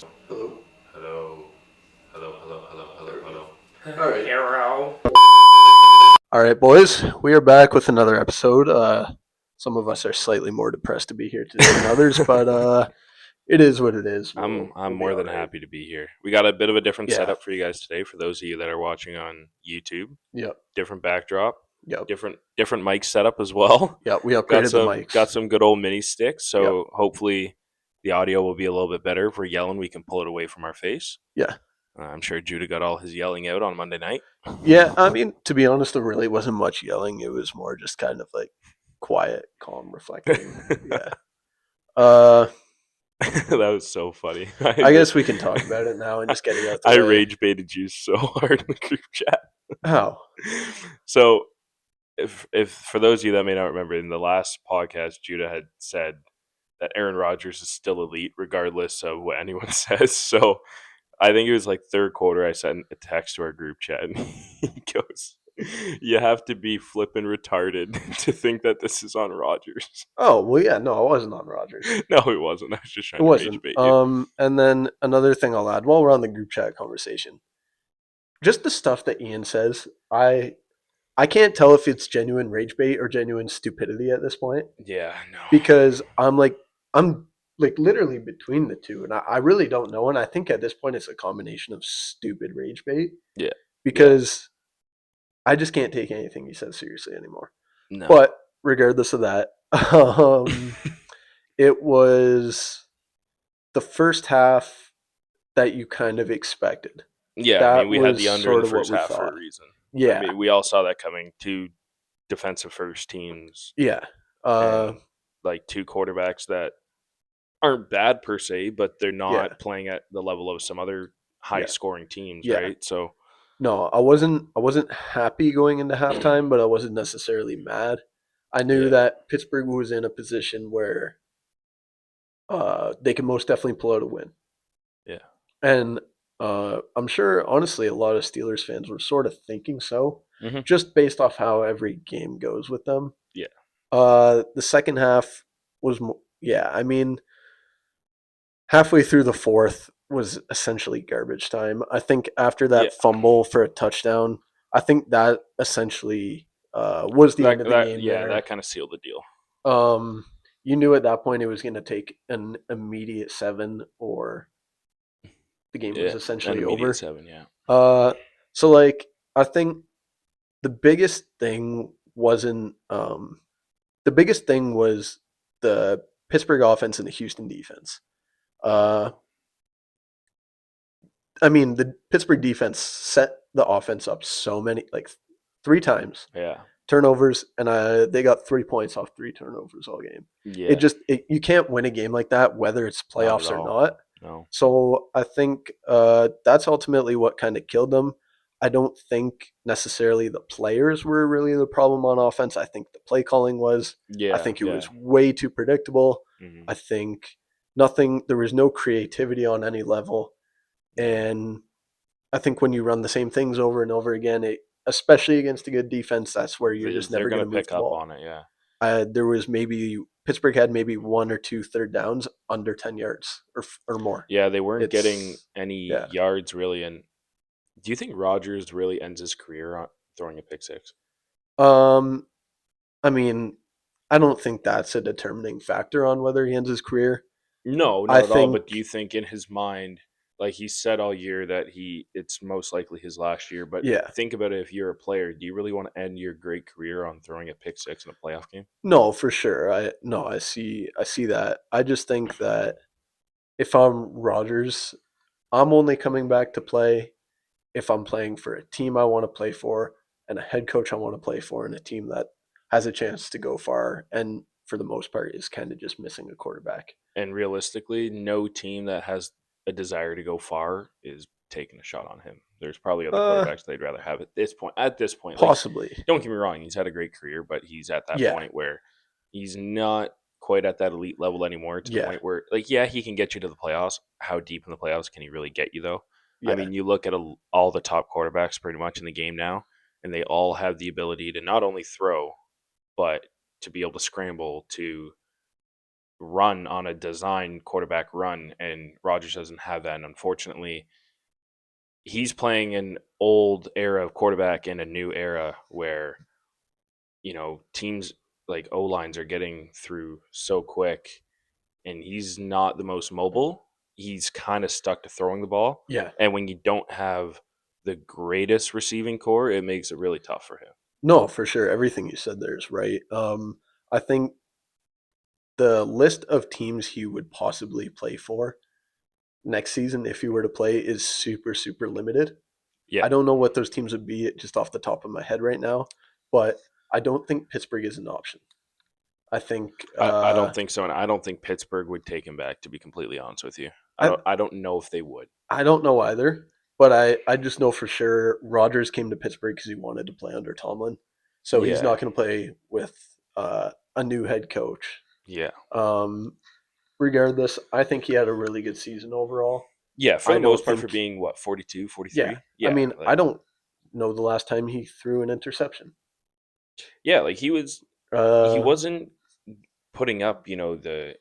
Hello. Hello. All right. Hero. All right, boys. We are back with another episode. Some of us are slightly more depressed to be here today than others, but it is what it is. I'm We'll be more all than right. happy to be here. We got a bit of a different Yeah. setup for you guys today. For those of you that are watching on YouTube, Yep. different backdrop, Yep. different mic setup as well. Yep. We got upgraded the some mics. good old mini sticks, Yep. so hopefully the audio will be a little bit better. If we're yelling, we can pull it away from our face. Yeah. I'm sure Judah got all his yelling out on Monday night. Yeah. I mean, to be honest, there really wasn't much yelling. It was more just kind of like quiet, calm, reflecting. Yeah. Uh, That was so funny. I guess we can talk about it now and just get it out the I way. rage baited you so hard in the group chat. How? So if for those of you that may not remember, in the last podcast, Judah had said that Aaron Rodgers is still elite regardless of what anyone says. So I think it was like third quarter. I sent a text to our group chat, and he goes, "You have to be flipping retarded to think that this is on Rodgers." Oh well, yeah. No, I wasn't on Rogers. No, it wasn't. I was just It trying to rage wasn't. bait you. And then another thing I'll add while we're on the group chat conversation, just the stuff that Ian says, I can't tell if it's genuine rage bait or genuine stupidity at this point Yeah, no. because I'm like literally between the two, and I really don't know. And I think at this point it's a combination of stupid rage bait Yeah, because I just can't take anything he says seriously anymore. no. But regardless of that, it was the first half that you kind of expected. Yeah, I mean, That we had was the under in sort the of what first we half for a thought. reason. I Yeah, mean, we all saw that coming. Two defensive first teams yeah, uh, and like two quarterbacks that aren't bad per se, but they're yeah, not playing at the level of some other high yeah, scoring teams, yeah. right? So, No, I wasn't happy going into halftime, but I wasn't necessarily mad. I knew yeah, that Pittsburgh was in a position where they could most definitely pull out a win, yeah, and I'm sure, honestly, a lot of Steelers fans were sort of thinking so, hmm, just based off how every game goes with them. yeah, The second half was, yeah, I mean, halfway through the fourth was essentially garbage time. I think after yeah. that fumble for a touchdown, I think that essentially was the end of the game Yeah, there. that kind of sealed the deal. Um, you knew at that point it was going to take an immediate seven, or the game was Yeah, an essentially immediate over. 7. Yeah, Uh, so like I think the biggest thing wasn't the biggest thing was the Pittsburgh offense and the Houston defense. Uh, I mean, the Pittsburgh defense set the offense up so many, like three times, yeah, turnovers, and they got 3 points off three turnovers all game. yeah. You can't win a game like that, whether it's Not at playoffs or all. not. No. So I think that's ultimately what kind of killed them. I don't think necessarily the players were really the problem on offense. I think the play calling was. I Yeah, think it yeah. was way too predictable. Hmm. I think there was no creativity on any level. No. And I think when you run the same things over and over again, especially against a good defense, that's where you're just They're never going gonna to move pick the up ball. on it. Yeah. There was maybe Pittsburgh had maybe one or two third downs under 10 yards or more. Yeah, they weren't getting It's any yeah. yards really. And do you think Rodgers really ends his career on throwing a pick six? Um, I mean, I don't think that's a determining factor on whether he ends his career. No, I not at all. think But do you think in his mind, like he said all year that it's most likely his last year? But yeah. think about it: if you're a player, do you really want to end your great career on throwing a pick six in a playoff game? No, for sure. I see that. I just think that if I'm Rodgers, I'm only coming back to play if I'm playing for a team I want to play for and a head coach I want to play for and a team that has a chance to go far and for the most part is kind of just missing a quarterback. And realistically, no team that has a desire to go far is taking a shot on him. There's probably other Uh quarterbacks they'd rather have at this point. At this point, like, Possibly. don't get me wrong, he's had a great career, but he's at that Yeah. point where he's not quite at that elite level anymore. To the Yeah. point where, like, yeah, he can get you to the playoffs. How deep in the playoffs can he really get you, though? I Yeah. mean, you look at all the top quarterbacks pretty much in the game now, and they all have the ability to not only throw, but to be able to scramble, to run on a design quarterback run, and Rodgers doesn't have that. And unfortunately, he's playing an old era of quarterback in a new era where teams like O lines are getting through so quick, and he's not the most mobile. He's kind of stuck to throwing the ball, Yeah. and when you don't have the greatest receiving core, it makes it really tough for him. No, for sure. Everything you said there is right. I think the list of teams he would possibly play for next season, if he were to play, is super, super limited. Yeah, I don't know what those teams would be just off the top of my head right now, but I don't think Pittsburgh is an option. I think I don't think so, and I don't think Pittsburgh would take him back. To be completely honest with you, I I don't know if they would. I don't know either, but I just know for sure Rodgers came to Pittsburgh because he wanted to play under Tomlin, so he's Yeah, not going to play with a new head coach. yeah, Um, Regardless, I think he had a really good season overall. yeah. For I the most don't part, for think, being what 42, yeah. 43. I Yeah, mean, I don't know the last time he threw an interception. like he Uh, wasn't putting up, the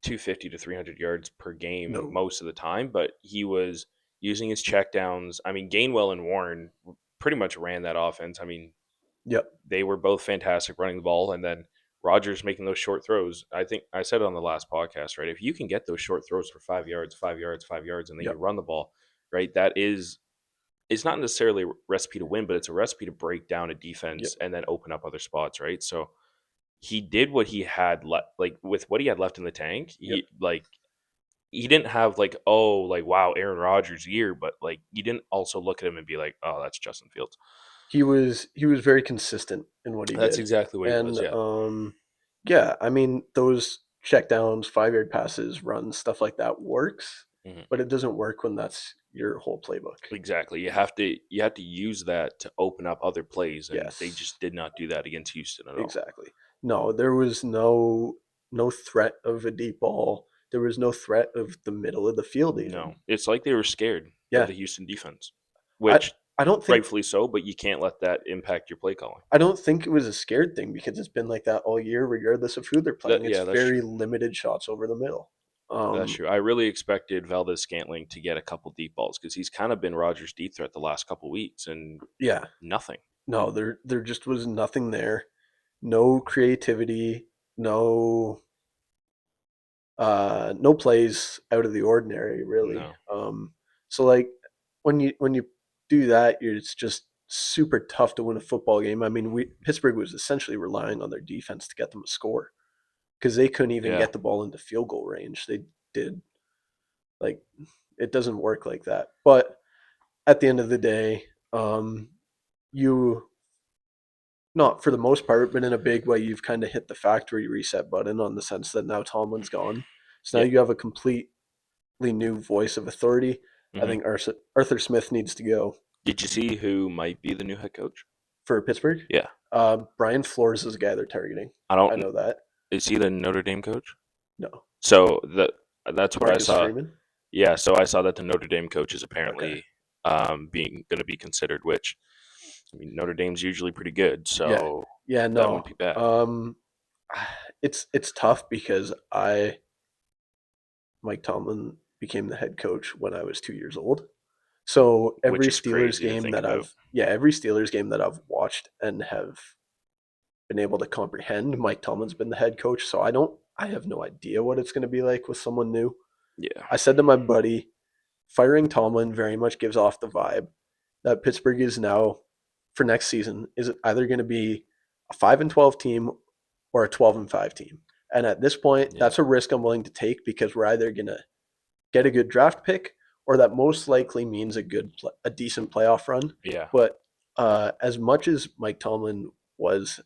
250 to 300 yards per game no. most of the time, but he was using his checkdowns. I mean, Gainwell and Warren pretty much ran that offense. I mean, Yep. they were both fantastic running the ball, and then Rodgers making those short throws. I think I said it on the last podcast, right? If you can get those short throws for 5 yards, 5 yards, 5 yards, and then you Yep. run the ball, right? That is it's not necessarily a recipe to win, but it's a recipe to break down a Yep. defense and then open up other spots, right? So he did what he had like with what he had left in the tank. Yep. He didn't have like, oh, like, wow, Aaron Rodgers year, but like you didn't also look at him and be like, oh, that's Justin Fields. He was very consistent in what he That's did, exactly what he was. and Yeah. yeah, I mean those checkdowns, 5 yard passes, runs, stuff like that works, Mhm. but it doesn't work when that's your whole playbook. Exactly. You have to use that to open up other plays, and they Yes, just did not do that against Houston at all. exactly. No, there was no threat of a deep ball. There was no threat of the middle of the field No, even. it's like they were scared of Yeah, the Houston defense, I which I don't think rightfully so, but you can't let that impact your play calling. I don't think it was a scared thing because it's been like that all year, regardless of who they're playing. It's Yeah, that's very true. limited shots over the middle. That's Um, true. I really expected Valdez Scantling to get a couple deep balls because he's kind of been Rogers' deep threat the last couple weeks, and yeah, nothing. no, there just was nothing there. No creativity, no no plays out of the ordinary, really. No. So like when you do that, it's just super tough to win a football game. I mean, we Pittsburgh was essentially relying on their defense to get them a score because they couldn't even Yeah. get the ball into field goal range. They did like it doesn't work like that. But at the end of the day, you not for the most part, but in a big way, you've kind of hit the factory reset button on the sense that now Tomlin's gone. So now Yeah. you have a completely new voice of authority. I Hmm. think Arthur Smith needs to go Did you see who might be the new head coach? for Pittsburgh. Yeah. Brian Flores is the guy they're targeting. I I don't. know that. Is he the Notre Dame coach? No, So that's what I Marcus saw. Freeman. Yeah. So I saw that the Notre Dame coach is Okay. apparently being going to be considered. Which, I mean, Notre Dame's usually pretty good, Yeah, so yeah, that wouldn't no. be bad. It's tough because I Mike Tomlin became the head coach when I was 2 years old. So Which is crazy to think about. every Steelers game that I've watched and have been able to comprehend, Mike Tomlin's been the head coach. So I have no idea what it's going to be like with someone new. Yeah. I said to my buddy, firing Tomlin very much gives off the vibe that Pittsburgh is now for next season is either going to be a 5-12 team or a 12-5 team. And at this point, Yeah. that's a risk I'm willing to take because we're either going to get a good draft pick or that most likely means a decent playoff run. Yeah. But as much as Mike Tomlin was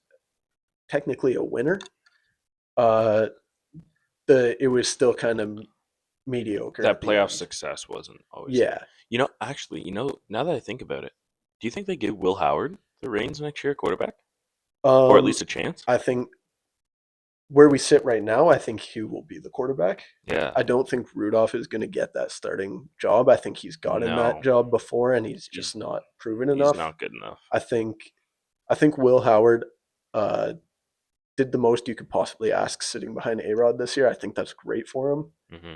technically a winner, uh, it was still kind of mediocre That at the playoff end. success wasn't always there. Yeah. Actually, now that I think about it, do you think they give Will Howard the reins next year at quarterback? Or at Um, least a chance? I think where we sit right now, I think Hugh will be the quarterback. Yeah. I don't think Rudolph is going to get that starting job. I think he's gotten that No. job before, and he's He's just not proven he's enough. not good enough. I think Will Howard uh, did the most you could possibly ask sitting behind A-Rod this year. I think that's great for him. Hmm.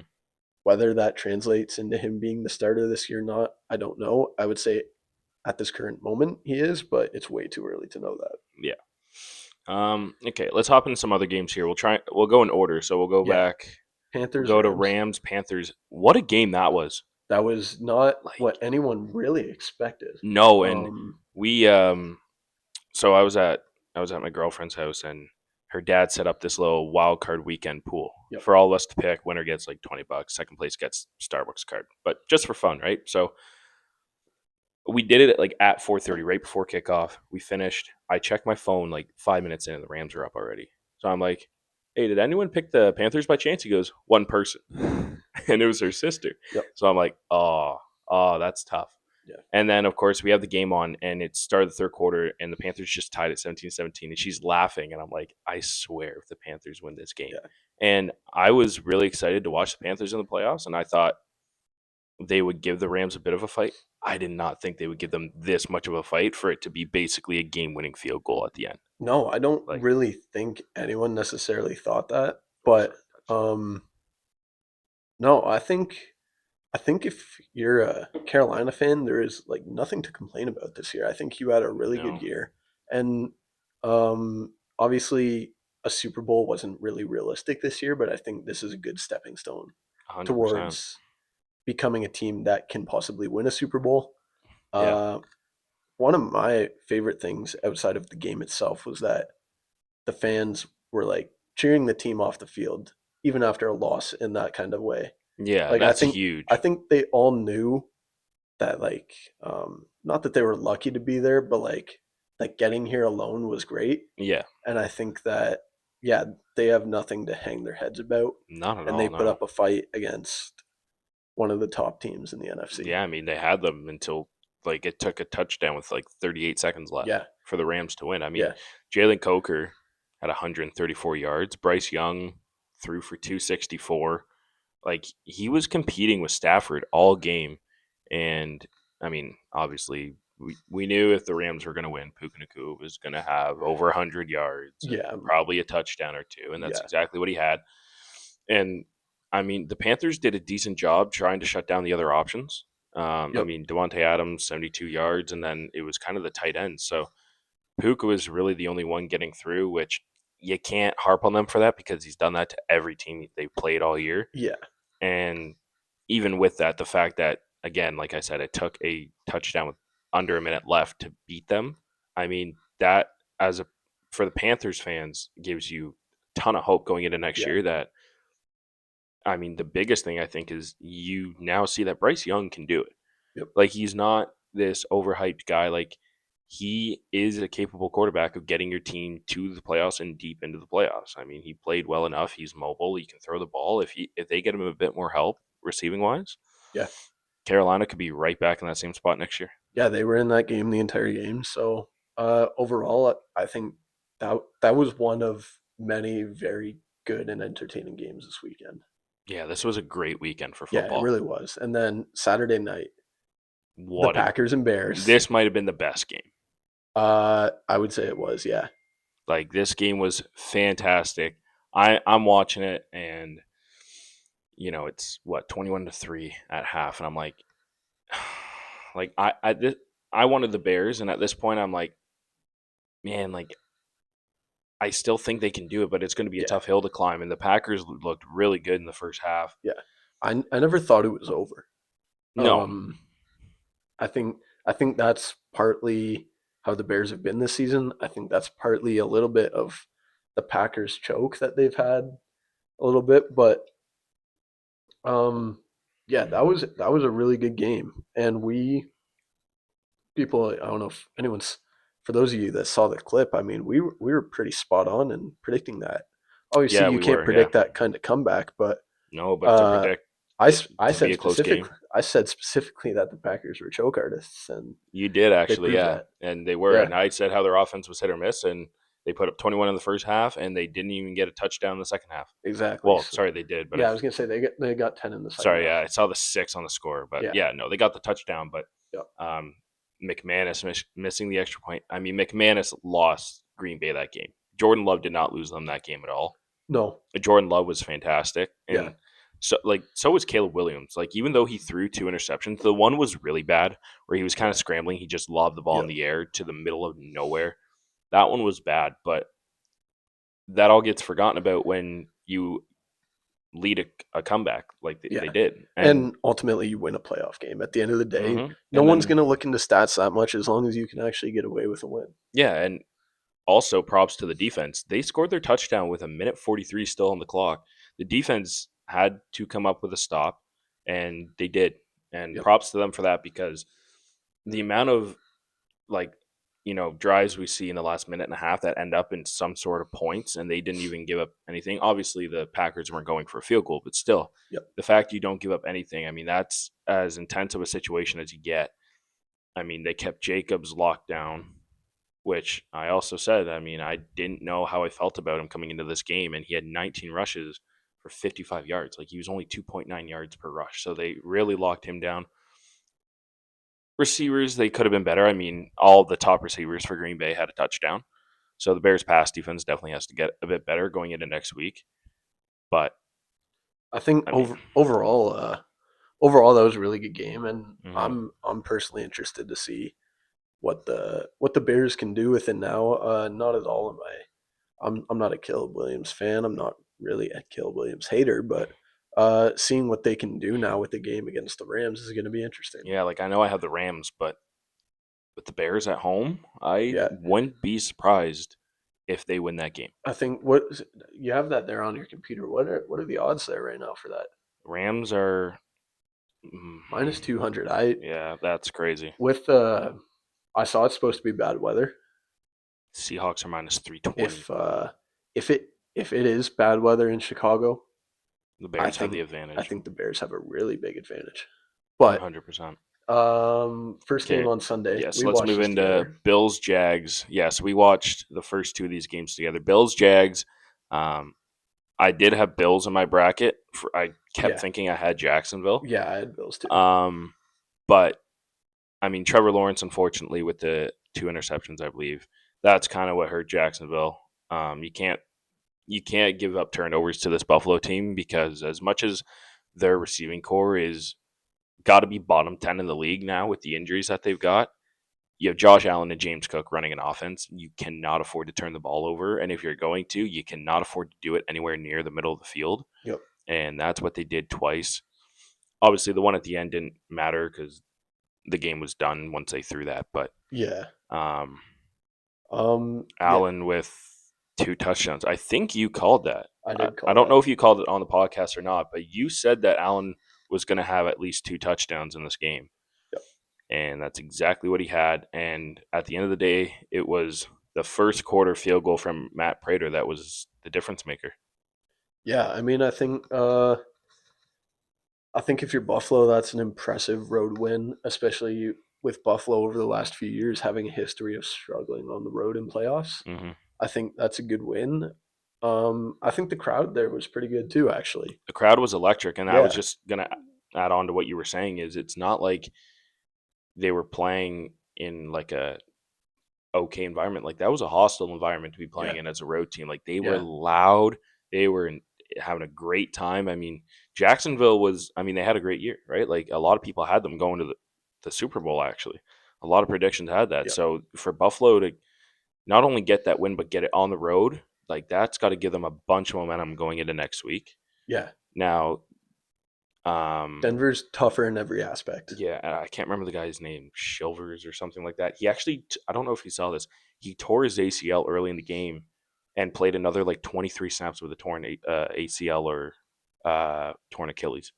Whether that translates into him being the starter this year or not, I don't know. I would say at this current moment he is, but it's way too early to know that. Yeah. Okay, let's hop into some other games here. We'll go in order. So we'll go Yeah, back. We'll Panthers go to Rams. Rams, Panthers. What a game that was. That was not Like what anyone really expected. no, and Um, we so I was at my girlfriend's house and her dad set up this little wild card weekend pool yep, for all of us to pick. Winner gets like $20, second place gets Starbucks card. But just for fun, right? So we did it at 4:30, right before kickoff. We finished. I checked my phone like 5 minutes in, and the Rams are up already. So I'm like, "Hey, did anyone pick the Panthers by chance?" He goes, "One person," and it was her sister. yep, So I'm like, that's tough." yeah, And then, of course, we have the game on, and it started the third quarter, and the Panthers just tied at 17-17, and she's laughing, and I'm like, I swear if the Panthers win this game. yeah. And I was really excited to watch the Panthers in the playoffs, and I thought they would give the Rams a bit of a fight. I did not think they would give them this much of a fight for it to be basically a game-winning field goal at the end. No, I don't Like, really think anyone necessarily thought that, go for but it. Touchdown. um, no, I think if you're a Carolina fan, there is like nothing to complain about this year. I think you had a really good No, year, and obviously a Super Bowl wasn't really realistic this year, but I think this is a good stepping stone 100%. towards becoming a team that can possibly win a Super Bowl. Yeah, Uh, One of my favorite things outside of the game itself was that the fans were like cheering the team off the field even after a loss in that kind of way. yeah, Like I that's think I huge. think they all knew that like not that they were lucky to be there, but like getting here alone was great. Yeah, And I think that yeah, they have nothing to hang their heads about, not at and they all. put No. up a fight against one of the top teams in the NFC. Yeah, I mean, they had them until it took a touchdown with 38 seconds left Yeah, for the Rams to win. I mean, yeah, Jalen Coker had 134 yards. Bryce Young threw for 264. Like he was competing with Stafford all game, and I mean, obviously, we knew if the Rams were going to win, Puka Nacua was going to have over 100 yards and yeah, probably a touchdown or two, and that's yeah. exactly what he had. And I mean, the Panthers did a decent job trying to shut down the other options. I Yep. mean, Devontae Adams, 72 yards, and then it was kind of the tight end. So Puka was really the only one getting through, which you can't harp on them for that because he's done that to every team they've played all year. Yeah. And even with that, the fact that, again, like I said, it took a touchdown with under a minute left to beat them. I mean, that as a for the Panthers fans gives you a ton of hope going into next Yeah. year that I mean, the biggest thing I think is you now see that Bryce Young can do it. Yep. Like he's not this overhyped guy. Like he is a capable quarterback of getting your team to the playoffs and deep into the playoffs. I mean, he played well enough. He's mobile. He can throw the ball. If they get him a bit more help receiving wise, Yeah. Carolina could be right back in that same spot next year. Yeah, they were in that game the entire game. So overall, I think that was one of many very good and entertaining games this weekend. Yeah, this was a great weekend for Yeah, it football. really was. And then Saturday night, the What a Packers and Bears. This might have been the best game. I would say it was. Yeah, Like this game was fantastic. I'm watching it and it's what 21-3 at half, and I'm like, I wanted the Bears, and at this point, I'm like, man, like I still think they can do it, but it's going to be a yeah, tough hill to climb. And the Packers looked really good in the first half. yeah. I never thought it was over. No, Um, I think that's partly how the Bears have been this season. I think that's partly a little bit of the Packers choke that they've had a little bit, but Um, yeah, that was a really good game, and we people. I don't know if anyone's for those of you that saw the clip. I mean, we were pretty spot on in predicting that. Obviously, yeah, you we can't were, yeah, predict that kind of comeback, but no, but to uh, predict I it s- I to be said a close specific game, I said specifically that the Packers were choke artists, and you did they actually, proved yeah, that. and they were. Yeah, And I said how their offense was hit or miss, and they put up 21 in the first half, and they didn't even get a touchdown in the second half. exactly. Well, So, sorry, they did, but yeah, I was gonna say they got 10 in the second sorry, yeah, half. I saw the 6 on the score, but Yeah, yeah, no, they got the touchdown, but yeah, um, McManus missing the extra point. I mean, McManus lost Green Bay that game. Jordan Love did not lose them that game at all. No. Jordan Love was fantastic, Yeah. and so was Caleb Williams. Like even though he threw 2 interceptions, the one was really bad where he was kind of Yeah. scrambling. He just lobbed the ball in Yep. the air to the middle of nowhere. That one was bad, but that all gets forgotten about when you lead a comeback like they Yeah. did, and And ultimately, you win a playoff game. At the end of the day, no and one's then going to look into stats that much as long as you can actually get away with a win. yeah, and also props to the defense. They scored their touchdown with a minute 43 still on the clock. The defense had to come up with a stop, and they did. And Yep. props to them for that because the amount of like drives we see in the last minute and a half that end up in some sort of points, and they didn't even give up anything. Obviously, the Packers weren't going for a field goal, but still, Yep. the fact you don't give up anything, I mean, that's as intense of a situation as you get. I mean, they kept Jacobs locked down, which I also said, I mean, I didn't know how I felt about him coming into this game, and he had 19 rushes for 55 yards. Like he was only 2.9 yards per rush. So they really locked him down. Receivers, they could have been better. I mean, all the top receivers for Green Bay had a touchdown. So the Bears pass defense definitely has to get a bit better going into next week. But I think I mean, overall that was a really good game, and mhm. I'm personally interested to see what the Bears can do with it now. Not at all am I'm not a Caleb Williams fan. I'm not really a Caleb Williams hater, but seeing what they can do now with the game against the Rams is going to be interesting. Yeah, like I know I have the Rams, but with the Bears at home, I Yeah, wouldn't be surprised if they win that game. I think you have that there on your computer. What are the odds there right now for that? Rams are, mm, -200. I yeah, that's crazy. with I saw it's supposed to be bad weather. Seahawks are minus 320. If it is bad weather in Chicago, The I Bears have the think I advantage, think the Bears have a really big advantage. But 100%. first game Okay, on Sunday, yes, we let's watched move this into together. Bills Jags. Yes, we watched the first two of these games together. Bills Jags. Um, I did have Bills in my bracket. I kept Yeah, thinking I had Jacksonville. yeah, I had Bills too. Um, but I mean, Trevor Lawrence, unfortunately, with the 2 interceptions, I believe that's kind of what hurt Jacksonville. You can't give up turnovers to this Buffalo team because as much as their receiving core is got to be bottom 10 in the league now with the injuries that they've got. You have Josh Allen and James Cook running an offense. You cannot afford to turn the ball over. And if you're going to, you cannot afford to do it anywhere near the middle of the field. Yep. And that's what they did twice. Obviously, the one at the end didn't matter because the game was done once they threw that. But Yeah. um, Yeah, Allen with 2 touchdowns. I think you called that. I I, did I call don't that. know if you called it on the podcast or not, but you said that Allen was going to have at least 2 touchdowns in this game. Yep. And that's exactly what he had. And at the end of the day, it was the first quarter field goal from Matt Prater that was the difference maker. Yeah, I mean, I think if you're Buffalo, that's an impressive road win, especially with Buffalo over the last few years having a history of struggling on the road in playoffs. Hmm. I think that's a good win. I think the crowd there was pretty good too, actually. The crowd was electric, and I was Yeah, just gonna add on to what you were saying. Is it's not like they were playing in like a okay environment. Like that was a hostile environment to be playing yeah, in as a road team. Like they were yeah, loud. They were having a great time. I mean, Jacksonville was. I mean, they had a great year, right? Like a lot of people had them going to the Super Bowl. Actually, a lot of predictions had that. yeah, So for Buffalo to not only get that win but get it on the road, like that's got to give them a bunch of momentum going into next week. yeah. Now, um, Denver's tougher in every aspect. yeah, I can't remember the guy's name, Shilvers or something like that. He actually, I don't know if you saw this. He tore his ACL early in the game and played another like 23 snaps with a torn ACL or torn Achilles.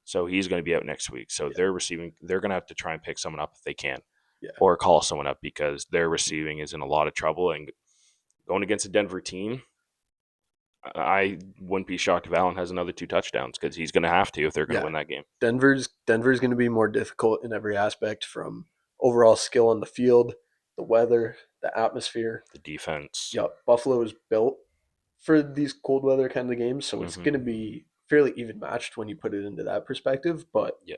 So he's going to be out next week. So Yeah, they're going to have to try and pick someone up if they can, yeah, or call someone up because their receiving is in a lot of trouble. And going against a Denver team, I wouldn't be shocked if Allen has another 2 touchdowns because he's going to have to if they're going to yeah. win that game. Denver's going to be more difficult in every aspect, from overall skill on the field, the weather, the atmosphere. The defense. Yep, Buffalo is built for these cold weather kind of games, so it's Hmm. going to be fairly even matched when you put it into that perspective. But Yeah.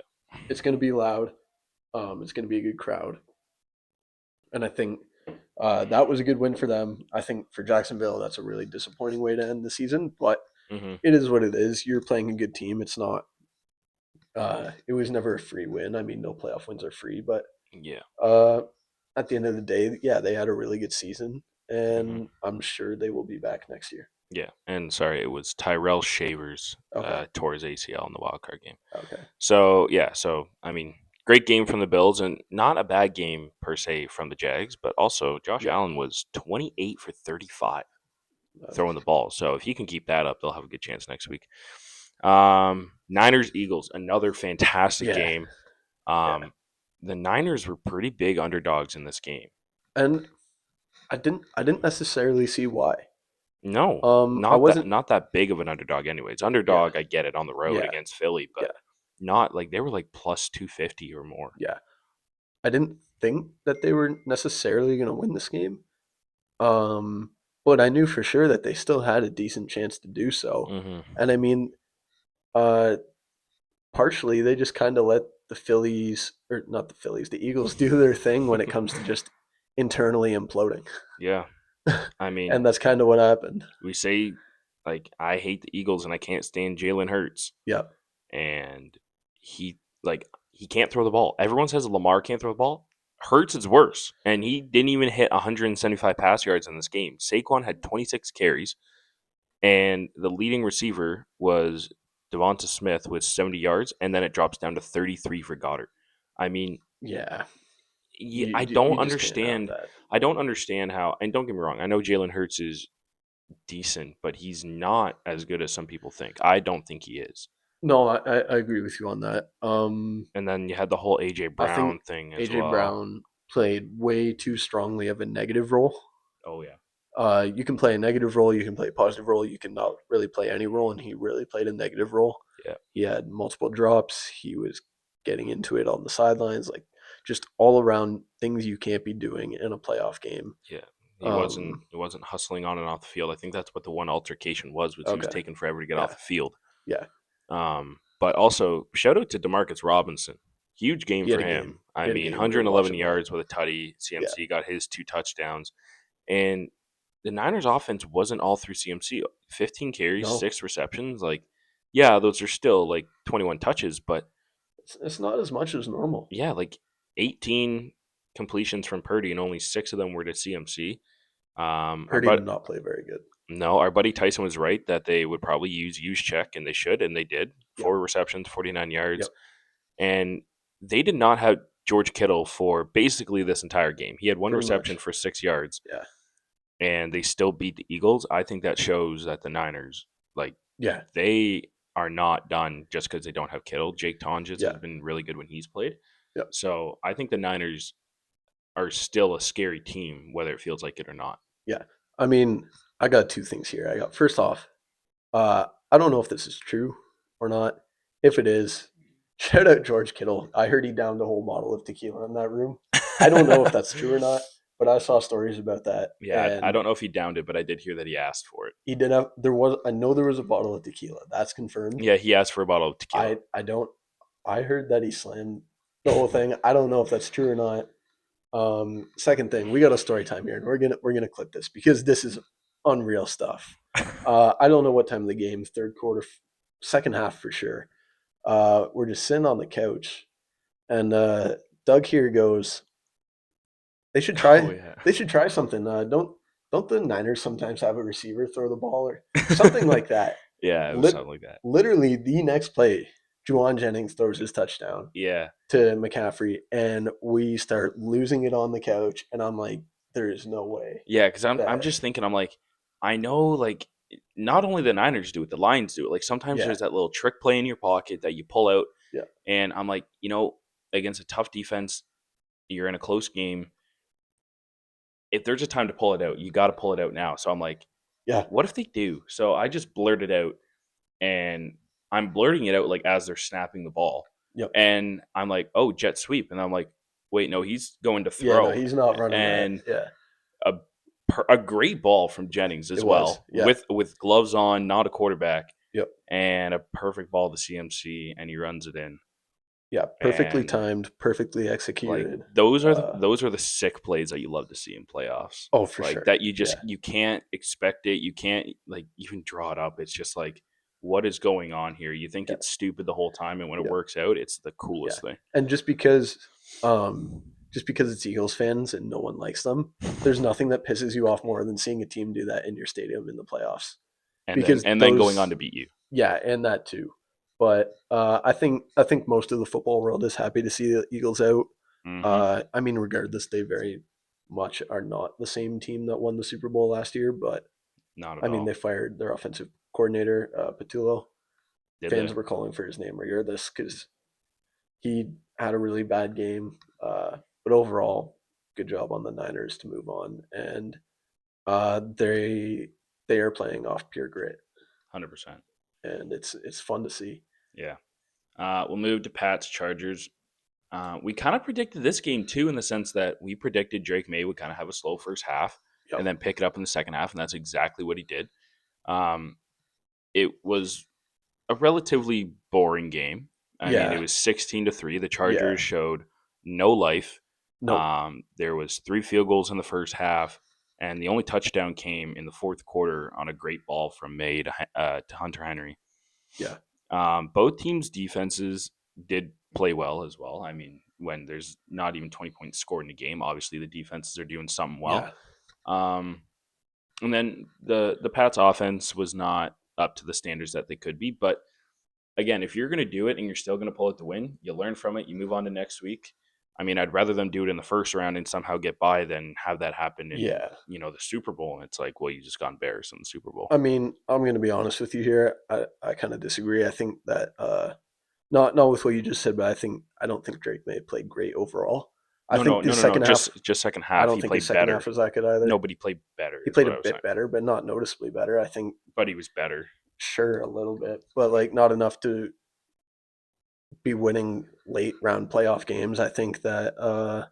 it's going to be loud. It's going to be a good crowd, and I think That was a good win for them. I think for Jacksonville, that's a really disappointing way to end the season, but Hmm. it is what it is. You're playing a good team. It's not. It was never a free win. I mean, no playoff wins are free, but Yeah. uh, at the end of the day, yeah, they had a really good season, Hmm. and I'm sure they will be back next year. Yeah. And sorry, it was Tyrell Shavers Okay. tore his ACL in the wild card game. Okay. So yeah, so I mean, great game from the Bills, and not a bad game per se from the Jags, but also Josh Yeah. Allen was 28 for 35 Uh, throwing the ball. So if he can keep that up, they'll have a good chance next week. Niners Eagles, another fantastic yeah. game. Yeah. Um, the Niners were pretty big underdogs in this game. And I didn't necessarily see why. No, I not that wasn't. not that big of an underdog. Anyways, Yeah. underdog, I get it on the road Yeah. against Philly, but Yeah. not like they were like plus 250 or more. Yeah. I didn't think that they were necessarily going to win this game. Um, but I knew for sure that they still had a decent chance to do so. Hmm. And I mean, uh, partially they just kind of let the Phillies, or not the Phillies, the Eagles do their thing when it comes to just internally imploding. Yeah, I mean, And that's kind of what happened. we say like I hate the Eagles and I can't stand Jalen Hurts, Yeah. and he he can't throw the ball. Everyone says Lamar can't throw the ball. Hurts is worse, and he didn't even hit 175 pass yards in this game. Saquon had 26 carries, and the leading receiver was Devonta Smith with 70 yards, and then it drops down to 33 for Goddard. I mean, Yeah. I You don't just can't have understand. that. I don't understand how. And don't get me wrong, I know Jalen Hurts is decent, but he's not as good as some people think. I don't think he is. No, I agree with you on that. And then you had the whole AJ I think Brown thing as AJ well. Brown played way too strongly of a negative role. Oh yeah, You can play a negative role, you can play a positive role, you can not really play any role, and he really played a negative role. yeah, He had multiple drops. He was getting into it on the sidelines, like just all around things you can't be doing in a playoff game. yeah. He wasn't. Um, He wasn't hustling on and off the field. I think that's what the one altercation was he was okay, taking forever to get off yeah, the field. yeah, But also shout out to Demarcus Robinson. Huge game he had for a game. him. I He had a mean, game. We were 111 watching that. yards with a tutty. Yeah, CMC got his 2 touchdowns, and the Niners' offense wasn't all through CMC. 15 carries, no, 6 receptions. Like, yeah, those are still like 21 touches, but it's not as much as normal. yeah, like 18 completions from Purdy, and only 6 of them were to CMC. Our Purdy did but not play very good. no, our buddy Tyson was right that they would probably use check, and they should, and they did. Yep, 4 receptions, 49 yards, yep, and they did not have George Kittle for basically this entire game. He had one pretty reception much. for 6 yards, Yeah, and they still beat the Eagles. I think that shows that the Niners, like, yeah, they are not done just because they don't have Kittle. Jake Tonges yeah, has been really good when he's played. yep, So I think the Niners are still a scary team, whether it feels like it or not. yeah. I mean, I got two things here. I got first off, I don't know if this is true or not. If it is, shout out George Kittle. I heard he downed a whole bottle of tequila in that room. I don't know if that's true or not, but I saw stories about that, Yeah, I and don't know if he downed it, but I did hear that he asked for it. he did have. There was. I know there was a bottle of tequila. That's confirmed. Yeah, he asked for a bottle of tequila. I don't. I heard that he slammed the whole thing. I don't know if that's true or not. Second thing, we got a story time here, and we're gonna clip this because this is unreal stuff. I don't know what time of the game, third quarter, second half for sure. We're just sitting on the couch, and Doug here goes, "They should Oh try. yeah. They should try something. Don't the Niners sometimes have a receiver throw the ball or something like that?" Yeah, it was Lit, something like that. literally, the next play, Juwan Jennings throws his touchdown Yeah. to McCaffrey, and we start losing it on the couch. And I'm like, there is no way Yeah, because I'm that, just thinking, I'm like, I know like not only the Niners do it, the Lions do it. Like sometimes yeah, there's that little trick play in your pocket that you pull out, yeah, and I'm like, against a tough defense, you're in a close game. If there's a time to pull it out, you got to pull it out now. So I'm like, yeah, what if they do? So I just blurted out, and I'm blurting it out like as they're snapping the ball, yep, and I'm like, oh, jet sweep, and I'm like, wait, no, he's going to yeah. No, throw, he's not running that. and Yeah, a a great ball from Jennings it as was. well, Yeah, with gloves on, not a quarterback, yep. and a perfect ball to CMC, and he runs it in. Yeah, perfectly And timed, perfectly like executed. those are the sick plays that you love to see in playoffs. Oh, for Like sure. that Yeah, you can't expect it. You can't like even draw it up. It's just like what is going on here? You think yeah, it's stupid the whole time, and when it yeah, works out, it's the yeah. coolest thing. And um, just because it's Eagles fans and no one likes them, there's nothing that pisses you off more than seeing a team do that in your stadium in the playoffs. Because And then going on those, to beat you. yeah, and that too. But I think most of the football world is happy to see the Eagles out. Hmm. I mean, regardless, they very much are not the same team that won the Super Bowl last year. But Not at I mean, all. they fired their offensive coordinator, Patullo. Did they? Fans were calling for his name regardless because he had a really bad game. But overall, good job on the Niners to move on, and they are playing off pure grit, 100%. and it's fun to see. Yeah. We'll move to Pats Chargers. We kind of predicted this game too, in the sense that we predicted Drake May would kind of have a slow first half Yep. and then pick it up in the second half, and that's exactly what he did. Um, it was a relatively boring game. I mean, it Yeah. was 16-3. The Yeah. Chargers showed no life. Nope. There was 3 field goals in the first half, and the only touchdown came in the fourth quarter on a great ball from May to Hunter Henry. Yeah. Both teams' defenses did play well as well. I mean, when there's not even 20 points scored in a game, obviously the defenses are doing something well. Yeah. Um, and then the Pats' offense was not up to the standards that they could be. But again, if you're going to do it and you're still going to pull it to win, you learn from it. You move on to next week. I mean, I'd rather them do it in the first round and somehow get by than have that happen in Yeah. the Super Bowl. And it's like, well, you just got embarrassed in the Super Bowl. I mean, I'm going to be honest with you here. I kind of disagree. I think that not with what you just said, but I don't think Drake May played great overall. I No, no, think no, his no, no. second half. Just second I half, don't he think his played second better. half was that good either. Nobody played better, He is played what a I was saying. bit better, but not noticeably better. I think But he was better. sure a little bit, but like not enough to be winning late round playoff games. I think that I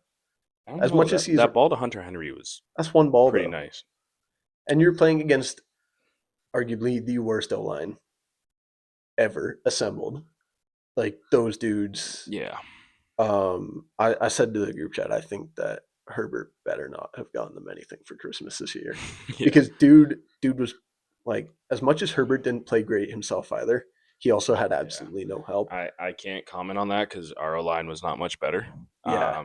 don't as know much that as he's that ball to Hunter Henry was that's one ball pretty though, nice. and you're playing against arguably the worst O line ever assembled. Like those dudes. Yeah, I said to the group chat, I think that Herbert better not have gotten them anything for Christmas this year, yeah, because dude was like, as much as Herbert didn't play great himself either, he also had yeah. absolutely no help. I can't comment on that because our line was not much better. Yeah,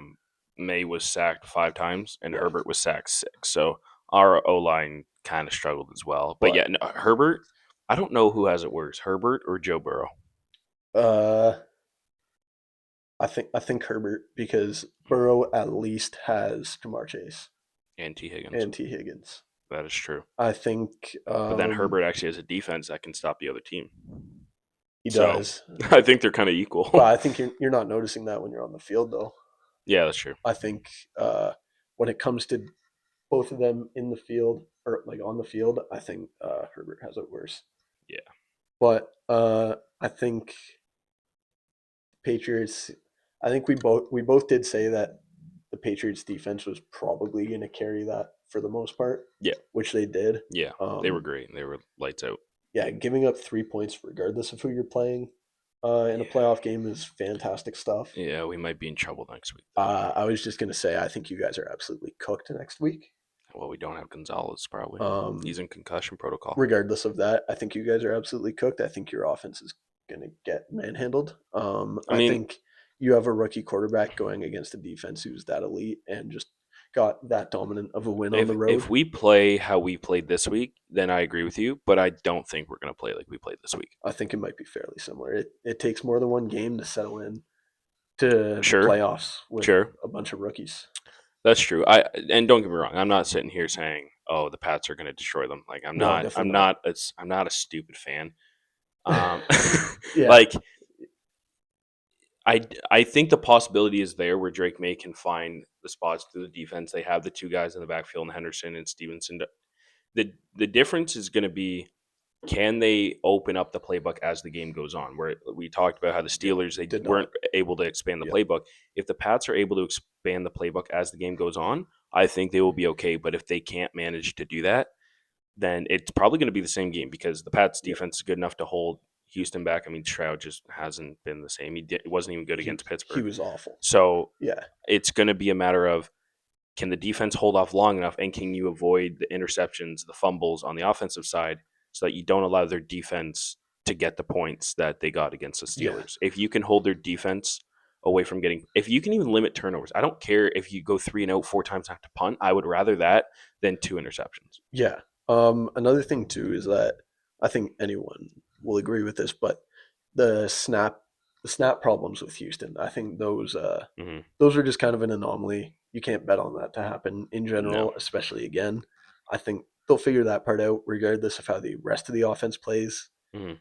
May was sacked 5 times and yeah, Herbert was sacked 6. So our O line kind of struggled as well. But yeah, but no, Herbert. I don't know who has it worse, Herbert or Joe Burrow. uh, I think Herbert, because Burrow at least has Jamar Chase And T Higgins. and T Higgins. That is true. I think But then Herbert actually has a defense that can stop the other team. he So does, I think they're kind of but equal. I think you're not noticing that when you're on the field though. Yeah, that's true. I think when it comes to both of them in the field or like on the field, I think Herbert has it worse. Yeah. But I think Patriots. I think we both did say that the Patriots defense was probably going to carry that for the most part, Yeah. which they did. Yeah. They were Um, great. They were lights out. yeah, giving up 3 points regardless of who you're playing in a Yeah. playoff game is fantastic stuff. Yeah, we might be in trouble next week though. I was just going to say I think you guys are absolutely cooked next week. Well, we don't have Gonzalez probably. Um, He's in concussion protocol. Regardless of that, I think you guys are absolutely cooked. I think your offense is going to get manhandled. I I mean, think you have a rookie quarterback going against a defense who's that elite and just got that dominant of a win on the if road. we play how we played this week, then I agree with you. But I don't think we're going to play like we played this week. I think it might be fairly similar. It takes more than one game to settle in to the Sure, playoffs with sure, a bunch of rookies. that's true. I and don't get me wrong, I'm not sitting here saying, "Oh, the Pats are going to destroy them." Like I'm No, not. I'm definitely not. I'm not a stupid fan. Um, not. Yeah, like I think the possibility is there where Drake May can find the spots through the defense. They have the two guys in the backfield, and Henderson and Stevenson. The difference is going to be, can they open up the playbook as the game goes on? Where we talked about how the yep. Steelers, they Did weren't not. able to expand the Yep. playbook. If the Pats are able to expand the playbook as the game goes on, I think they will be okay. But if they can't manage to do that, then it's probably going to be the same game because the Pats Yep. defense is good enough to hold Houston back. I mean, Stroud just hasn't been the same. He wasn't even good against He Pittsburgh. was awful. So Yeah, it's going to be a matter of, can the defense hold off long enough, and can you avoid the interceptions, the fumbles on the offensive side, so that you don't allow their defense to get the points that they got against the yeah, Steelers? If you can hold their defense away from getting, if you can even limit turnovers, I don't care if you go 3-0 4 times and have to punt. I would rather that than 2 interceptions. yeah. Another thing too is that I think anyone will agree with this, but the snap, the snap problems with Houston, I think Mm-hmm. those are just kind of an anomaly. You can't bet on that to happen in No. general, especially again. I think they'll figure that part out regardless of how the rest of the offense plays. Mm-hmm.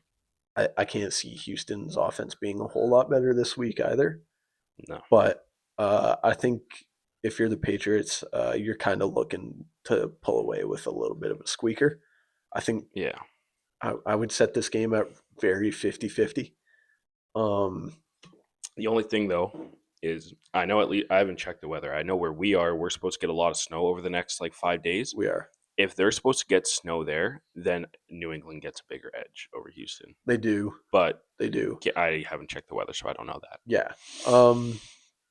I can't see Houston's offense being a whole lot better this week either. No. But I think if you're the Patriots, you're kind of looking to pull away with a little bit of a squeaker. I think Yeah. I would set this game at very 50-50. Um, The only thing though is, I know, at least I haven't checked the weather. I know where we are, we're supposed to get a lot of snow over the next like 5 days. we are. If they're supposed to get snow there, then New England gets a bigger edge over Houston. They do. But They do. I haven't checked the weather, so I don't know that. Yeah.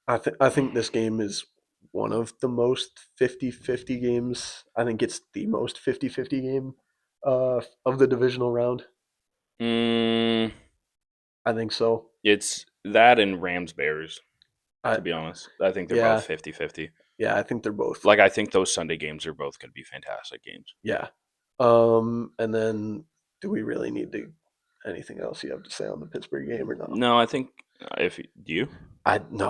I think this game is one of the most 50-50 games. I think it's the most 50-50 game of the divisional round. Mm, I think so. it's that and Rams Bears, I to be honest. I think they're both yeah, 50-50. yeah, I think they're both. Like, I think those Sunday games are both going to be fantastic games. Yeah. And then do we really need to anything else you have to say on the Pittsburgh game or no? No, I think, if do you? I don't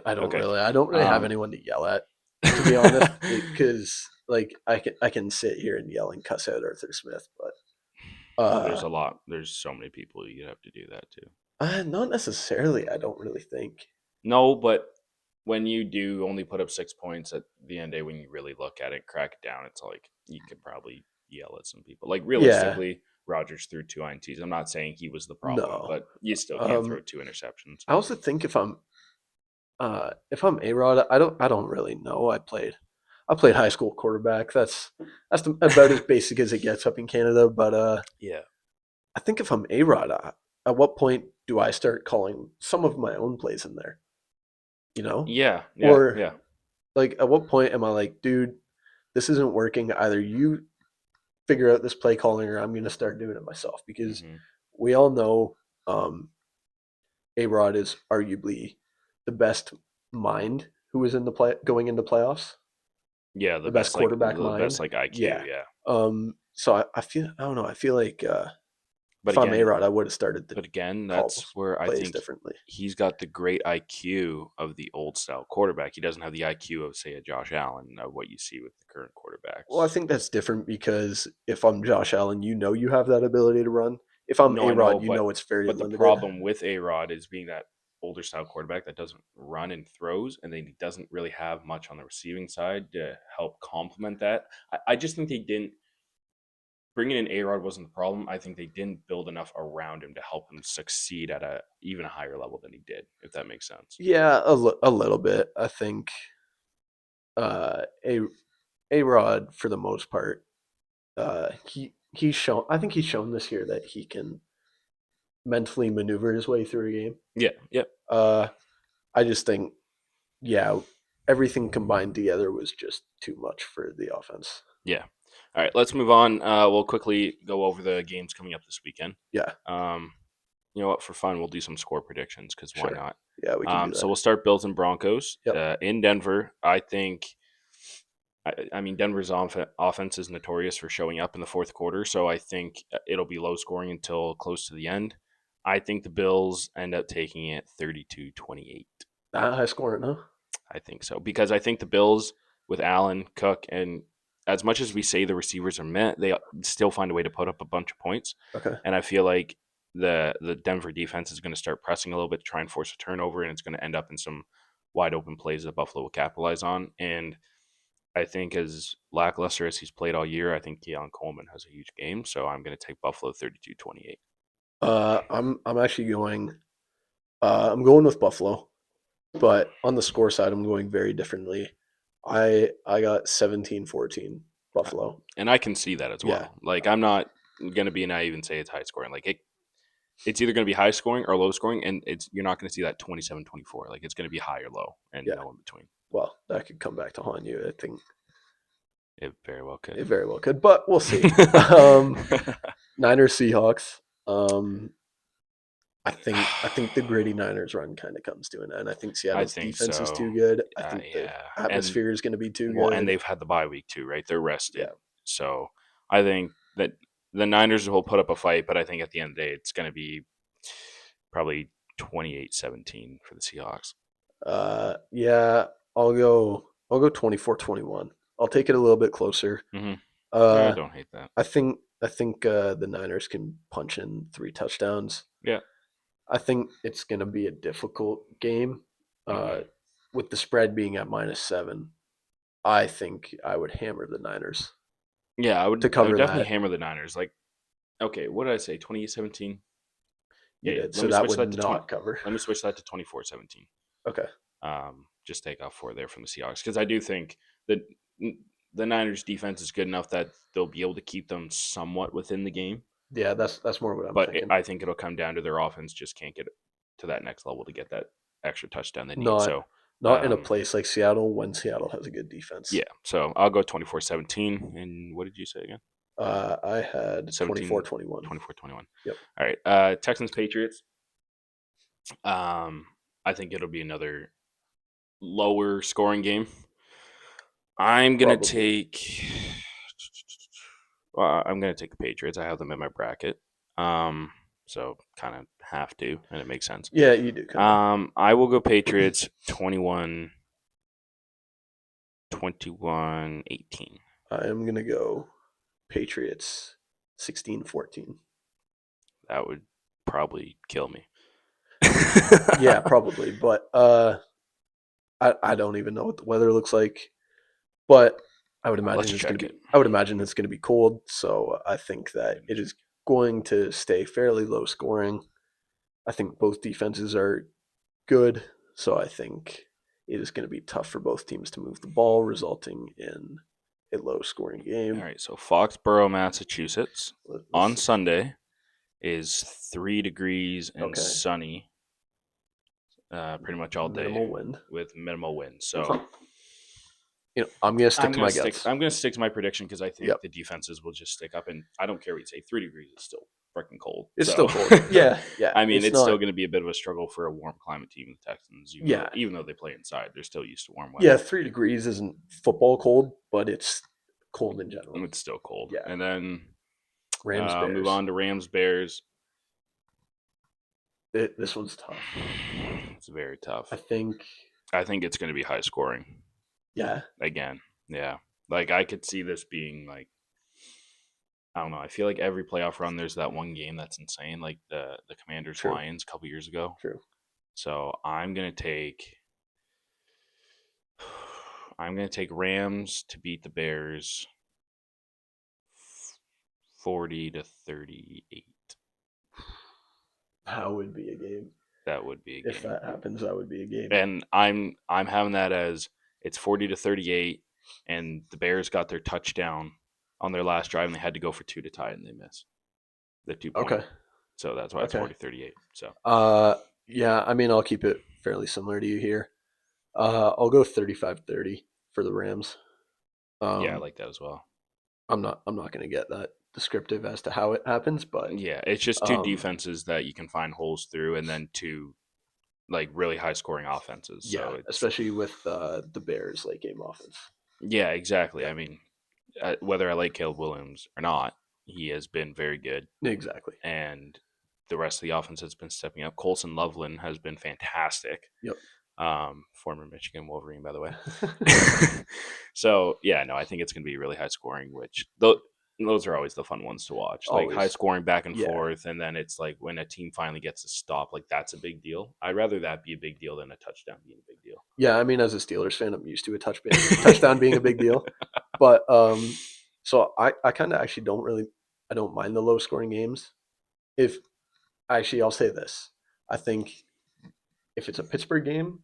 Okay. really. I don't really have Um, anyone to yell at, to be honest, because like I can sit here and yell and cuss out Arthur Smith, but there's a lot. There's so many people you have to do that to. not necessarily. I don't really think. No, but when you do only put up 6 points at the end of the day, when you really look at it, crack it down, it's like you could probably yell at some people. Like, Yeah, realistically, Rogers threw 2 INTs. I'm not saying he was the problem, no. but you still can't throw Um, 2 interceptions. I also think if I'm A Rod, I don't really know. I played high school quarterback. That's about as basic as it gets up in Canada. But Yeah. I think if I'm A Rod, at what point do I start calling some of my own plays in there? You know, Yeah. Yeah. or Yeah. like at what point am I like, dude, this isn't working. Either you figure out this play calling, or I'm going to start doing it myself because Hmm. we all know um, A Rod is arguably the best mind who is in the play going into playoffs, Yeah. the best quarterback The best mind. like IQ. Yeah. Yeah. So I feel I don't know. I feel like But if I'm A again, Rod, I would have started to call that's where I plays think differently. he's got the great IQ of the old style quarterback. He doesn't have the IQ of, say, a Josh Allen, what you see with the current Well, I quarterbacks. think that's different because if I'm Josh Allen, you know you have that ability to run. If I'm No, A I know, Rod, you know it's very but the limited. problem with A Rod is being that older style quarterback that doesn't run and throws, and then he doesn't really have much on the receiving side to help complement that. I just think they didn't, bringing in A Rod wasn't the problem. I think they didn't build enough around him to help him succeed at a even a higher level than he did, if that makes sense. Yeah, a little bit. I think uh, a A Rod for the most part, he's shown. I think he's shown this year that he can mentally maneuver his way through a game. Yeah, yeah, Uh, I just think, yeah, everything combined together was just too much for the offense. yeah. All right, let's move on. We'll quickly go over the games coming up this weekend. Yeah, Um, you know what? For fun, we'll do some score predictions because why sure. not? Yeah, we can do So that. we'll start Bills and Broncos Yep. in Denver. I think. I mean, Denver's offense is notorious for showing up in the fourth quarter, so I think it'll be low scoring until close to the end. I think the Bills end up taking it 32-28. Not high scoring, huh? I think so because I think the Bills with Allen, Cook, and as much as we say the receivers are met, they still find a way to put up a bunch of points. Okay. And I feel like the Denver defense is going to start pressing a little bit to try and force a turnover, and it's going to end up in some wide open plays that Buffalo will capitalize on. And I think as lackluster as he's played all year, I think Keon Coleman has a huge game. So I'm going to take Buffalo 32-28. I'm actually going. I'm going with Buffalo, but on the score side, I'm going very differently. I got 17-14 Buffalo. And I can see that as Yeah. well. Like, I'm not going to be naive and say it's high scoring. Like, it's either going to be high scoring or low scoring, and you're not going to see that 27-24. Like it's going to be high or low, and Yeah. no in between. Well, that could come back to haunt you. I think It very well could. it very well could, but we'll see. Niners Seahawks. I think the gritty Niners run kind of comes to an end. I think I Seattle's think defense is so. too good. I think the Yeah, and atmosphere is going to be too well, and good. they've had the bye week too, right? They're rested, Yeah. so I think that the Niners will put up a fight, but I think at the end of the day, it's going to be probably 28-17 for the Seahawks. Yeah, I'll go 24-21. I'll take it a little bit closer. I Uh don't hate that. I think the Niners can punch in 3 touchdowns. Yeah. I think it's going to be a difficult game. Uh hmm with the spread being at -7, I think I would hammer the Niners Yeah, to I would cover definitely that. hammer the Niners. Like, okay, what did I say? 28-17. You Yeah, did. let So me that switch would that to 20. not cover. Let me switch that to 24-17. Okay. Just take off 4 there from the Seahawks because I do think that the Niners defense is good enough that they'll be able to keep them somewhat within the game. Yeah, that's more what I'm But thinking. I think it'll come down to their offense just can't get to that next level to get that extra touchdown they need. Not So, not in a place like Seattle when Seattle has a good defense. yeah. So I'll go 24-17. And what did you say again? I had 17, 24-21. 24-21. Yep. All right. Texans Patriots. I think it'll be another lower scoring game. I'm gonna Probably. take. Well, I'm gonna take the Patriots. I have them in my bracket. So kind of have to, and it makes sense. Yeah, you do kind of. I will go Patriots 21-18. I am gonna go Patriots 16-14. That would probably kill me. Yeah, probably. But I don't even know what the weather looks like. But I would Let's imagine it's gonna check it. be I would imagine it's gonna be cold. So I think that it is going to stay fairly low scoring. I think both defenses are good. So I think it is going to be tough for both teams to move the ball, resulting in a low scoring All game. right, so Foxborough, Massachusetts, Let's on see. Sunday is 3 degrees and Okay. sunny, pretty much all day Minimal wind. with minimal wind. That's So not, I'm going to stick to my guts. I'm gonna stick to my prediction because I think Yep. the defenses will just stick up, and I don't care what you say. 3 degrees is still freaking cold. It's So still cold. Yeah. Yeah. I mean, It's it's still not. going to be a bit of a struggle for a warm climate team, the Texans. Yeah. Even though they play inside, they're still used to warm Yeah. weather. 3 degrees isn't football cold, but it's cold in general. It's still cold. Yeah. And then Rams move Bears. on to Rams Bears. This one's tough. It's very tough. I think. I think it's going to be high scoring Yeah. again. Yeah, like I could see this being like, I don't know. I feel like every playoff run, there's that one game that's insane, like the Commanders True. Lions a couple years ago. True. So I'm gonna take Rams to beat the Bears, 40-38. That would be a game. That would be a If game. that happens, that would be a game. And I'm having that as it's 40-38, and the Bears got their touchdown on their last drive, and they had to go for 2 to tie it, and they missed the 2 point. Okay. So that's why it's Okay. 40-38. So Yeah, I mean, I'll keep it fairly similar to you here. I'll go 35-30 for the Rams. yeah, I Um, like that as well. I'm not going to get that descriptive as to how it happens, but Yeah, it's just two um, defenses that you can find holes through, and then two like really high scoring offenses. yeah, So it's especially with the Bears late game offense. yeah, exactly. Yeah, I mean, whether I like Caleb Williams or not, he has been very good, exactly. and the rest of the offense has been stepping up. Colson Loveland has been fantastic. Yep. Former Michigan Wolverine, by the way. So yeah, no, I think it's going to be really high scoring. Which those are always the fun ones to watch, like high Always. scoring back and Yeah. forth, and then it's like when a team finally gets a stop, like that's a big deal. I'd rather that be a big deal than a touchdown being a big deal. Yeah, I mean, as a Steelers fan, I'm used to a touchdown being a big deal. But so I kind of actually I don't mind the low scoring games. If actually, I'll say this, I think if it's a Pittsburgh game,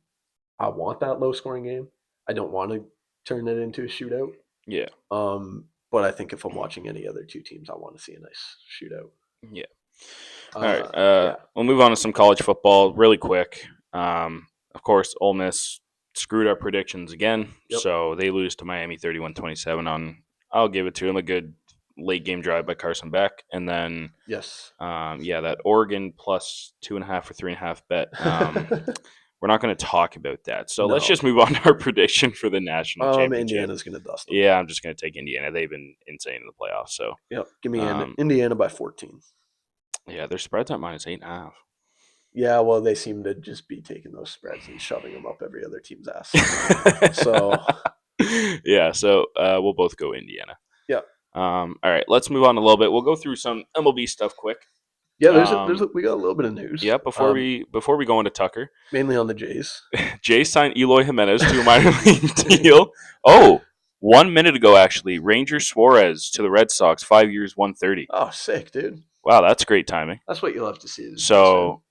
I want that low scoring game. I don't want to turn it into a shootout. Yeah, But I think if I'm watching any other two teams, I want to see a nice shootout. yeah. All right. Yeah. We'll move on to some college football really quick. Of course, Ole Miss screwed up predictions again, Yep. so they lose to Miami 31-27 on. I'll give it to him a good late game drive by Carson Beck, and then Yes. that Oregon plus 2.5 or 3.5 bet. We're not going to talk about that. So let's No. just move on to our prediction for the national championship. Indiana's gonna dust them. Yeah, I'm just going to take Indiana. They've been insane in the playoffs. So Yep. Give me um, Indiana by 14. yeah, their spread's at -8.5. Yeah, well, they seem to just be taking those spreads and shoving them up every other team's ass. So, yeah, so we'll both go Indiana. yeah, All right, let's move on a little bit. We'll go through some MLB stuff quick. yeah. Um, We got a little bit of news. yeah, before we go into Tucker, Mainly on the Jays. Jay signed Eloy Jimenez to a minor league deal. Oh, 1 minute ago, actually, Ranger Suarez to the Red Sox, 5 years, 130. Oh, sick, dude. Wow, that's great timing. That's what you love to see as a Jays fan. So,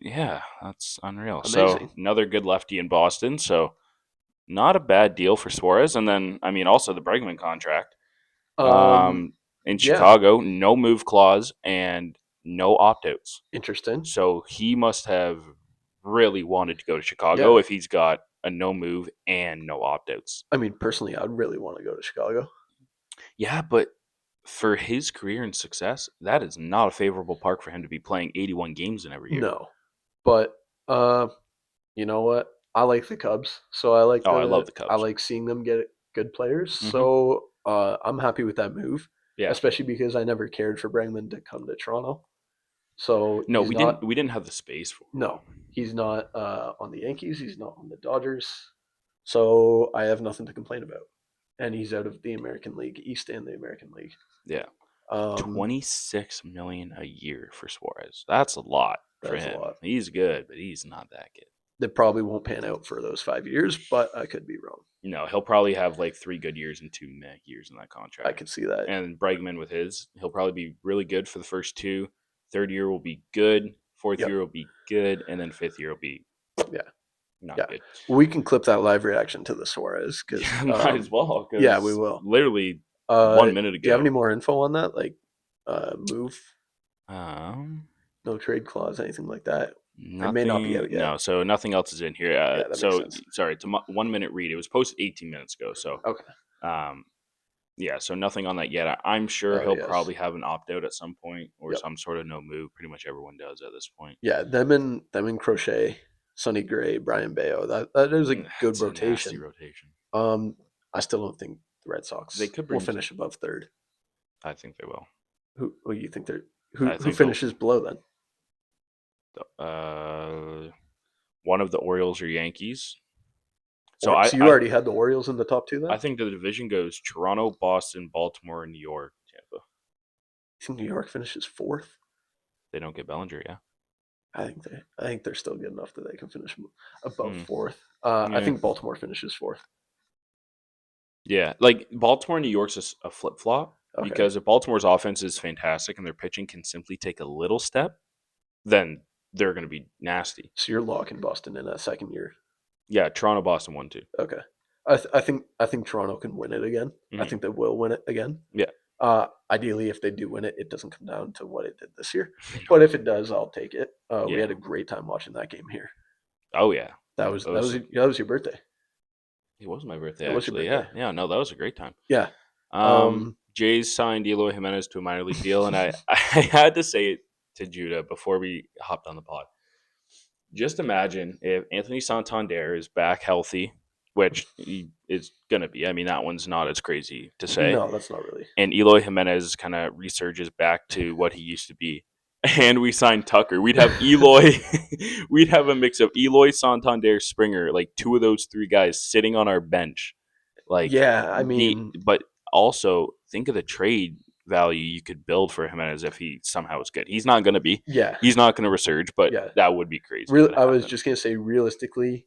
yeah, that's unreal. So, Amazing. another good lefty in Boston. So, not a bad deal for Suarez. And then, I mean, also the Bregman contract. Um, Um, in yeah, Chicago, no move clause and no opt outs. interesting. So he must have really wanted to go to Chicago Yeah, if he's got a no move and no opt outs. I mean, personally, I'd really want to go to Chicago. Yeah, but for his career and success, that is not a favorable park for him to be playing 81 games in every year. No, but you know what? I like the Cubs, so Oh, I love the I Cubs. like seeing them get good players. Hmm. So I'm happy with that move, Yeah. especially because I never cared for Bregman to come to Toronto. So No, he's we not. didn't. We didn't have the space for him. No, he's not on the Yankees. He's not on the Dodgers. So I have nothing to complain about. And he's out of the American League East and the American League. Yeah, Um, 26 million a year for Suarez. That's a lot for that's a him. lot. He's good, but he's not that good. That probably won't pan out for those 5 years, but I could be wrong. No, he'll probably have like 3 good years and 2 meh years in that I contract. could see that. And Bregman with his, he'll probably be really good for the first two. Third year will be good. Fourth Yep. year will be good, and then fifth year will be Yeah. not Yeah. good. Well, we can clip that live reaction to the Suarez because Might as well. yeah, we 'Cause will. literally Uh, 1 minute do you have any ago. more info on that? Like move, Um, no trade clause, anything like that? It may not be nothing. out yet. No, so nothing else is in here. Yeah, that makes So sense. sorry, it's a 1 minute read. It was posted 18 minutes ago. So Okay. um, yeah, so nothing on that yet. I'm sure Oh he'll yes. probably have an opt out at some point or Yep. some sort of no move. Pretty much everyone does at this point. Yeah, them and Crochet, Sonny Gray, Brian Bayo. That is a good It's a nasty rotation. rotation. I still don't think the Red They Sox could will bring. finish above third. I think they will. Who you think they're I who think they'll. finishes below then? One of the Orioles or Yankees. So Or I, so you I already had the Orioles in the top two I then? think the division goes Toronto, Boston, Baltimore, New York, Tampa. You think New York finishes fourth? They don't get Bellinger, yeah. I think they're still good enough that they can finish above Hmm. fourth. I Yeah. think Baltimore finishes fourth. Yeah, like Baltimore, New York's a flip flop Okay. because if Baltimore's offense is fantastic and their pitching can simply take a little step, then they're going to be nasty. So you're locking Boston in that second year. Yeah, Toronto, Boston, 1-2. Okay. I think Toronto can win it again. I Mhm. think they will win it again. Yeah. Ideally, if they do win it, it doesn't come down to what it did this year. No. But if it does, I'll take it. We Yeah. had a great time watching that game here. Oh yeah, That no, was that that was that was your birthday. it was my birthday It was your actually. Yeah, birthday. yeah. No, that was a great time. Yeah. Um, Jays signed Eloy Jimenez to a minor league deal, and I had to say it to Judah before we hopped on the pod. Just imagine if Anthony Santander is back healthy, which he is going to be. I mean, that one's not as crazy to say. no, that's not really. And Eloy Jimenez kind of resurges back to what he used to be. And we signed Tucker. We'd have Eloy. We'd have a mix of Eloy, Santander, Springer, like two of those three guys sitting on our bench. Like Yeah, I mean, but also think of the trade value you could build for Jimenez if he somehow is good. He's not going to be. yeah, He's not going to resurge, but yeah. that would be crazy if it I was happened. just gonna say realistically,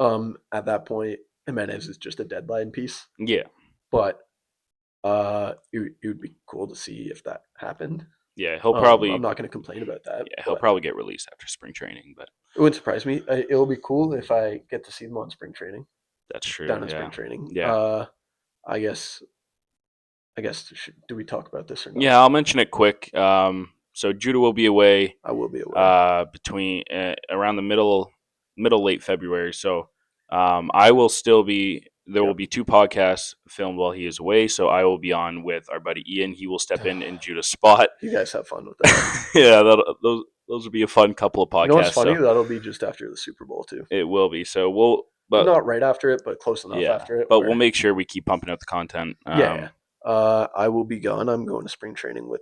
at that point, Jimenez is just a deadline piece. Yeah, But it would be cool to see if that happened. yeah. He'll I'm probably not gonna complain about that, yeah he'll but probably get released after spring training, but it wouldn't surprise me. It'll be cool if I get to see them on spring training, that's true. down in spring Yeah, training. yeah. I guess do we talk about this or not? Yeah, I'll mention it quick. So Judah will be away I will be away. between around the middle late February. So I will still be. There will Yep. be 2 podcasts filmed while he is away. So I will be on with our buddy Ian. He will step in Judah's spot. You guys have fun with that. Yeah, those will be a fun couple of You know what's podcasts. funny? So That'll be just after the Super Bowl too. it will be. So we'll, but Not right after it, but close enough yeah, after it. but we'll Where make sure we keep pumping out the content. yeah, I will be gone. I'm going to spring training with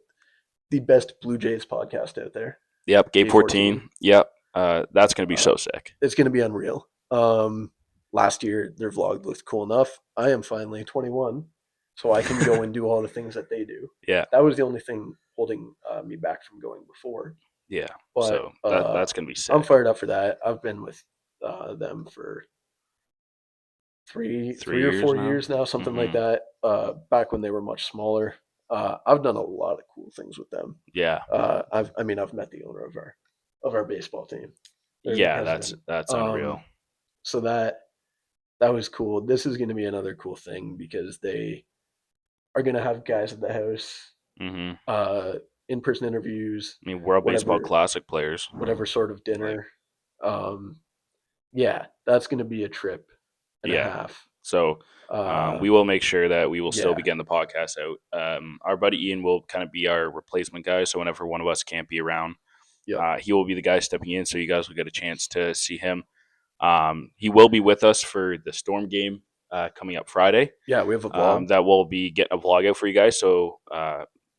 the best Blue Jays podcast out there. Yep, Gate Gate 14. 14. Yep, that's gonna be Uh, so sick. it's going to be unreal. Last year their vlog looked cool enough. I am finally 21, so I can go and do all the things that they do. Yeah, That was the only thing holding me back from going before. yeah. But So that's gonna be I'm sick. fired up for that. I've been with them for three 3 years or 4 now. years now, something like Mm-hmm. that. Back when they were much smaller. I've done a lot of cool things with them. Yeah, I've met the owner of our baseball team. They're the yeah. president. That's unreal. So that was cool. This is going to be another cool thing because they are going to have guys at the house, Mm-hmm. uh, in-person interviews, I mean, World Baseball whatever Classic players. sort of Like, dinner. Um, yeah, that's going to be a trip and a yeah. half. So Uh, we will make sure that we will still be yeah, getting the podcast out. Our buddy Ian will kind of be our replacement guy. So whenever one of us can't be around, yep, he will be the guy stepping in. So you guys will get a chance to see him. He will be with us for the Storm game coming up Friday. yeah. We have a vlog. That will be getting a vlog out for you guys. So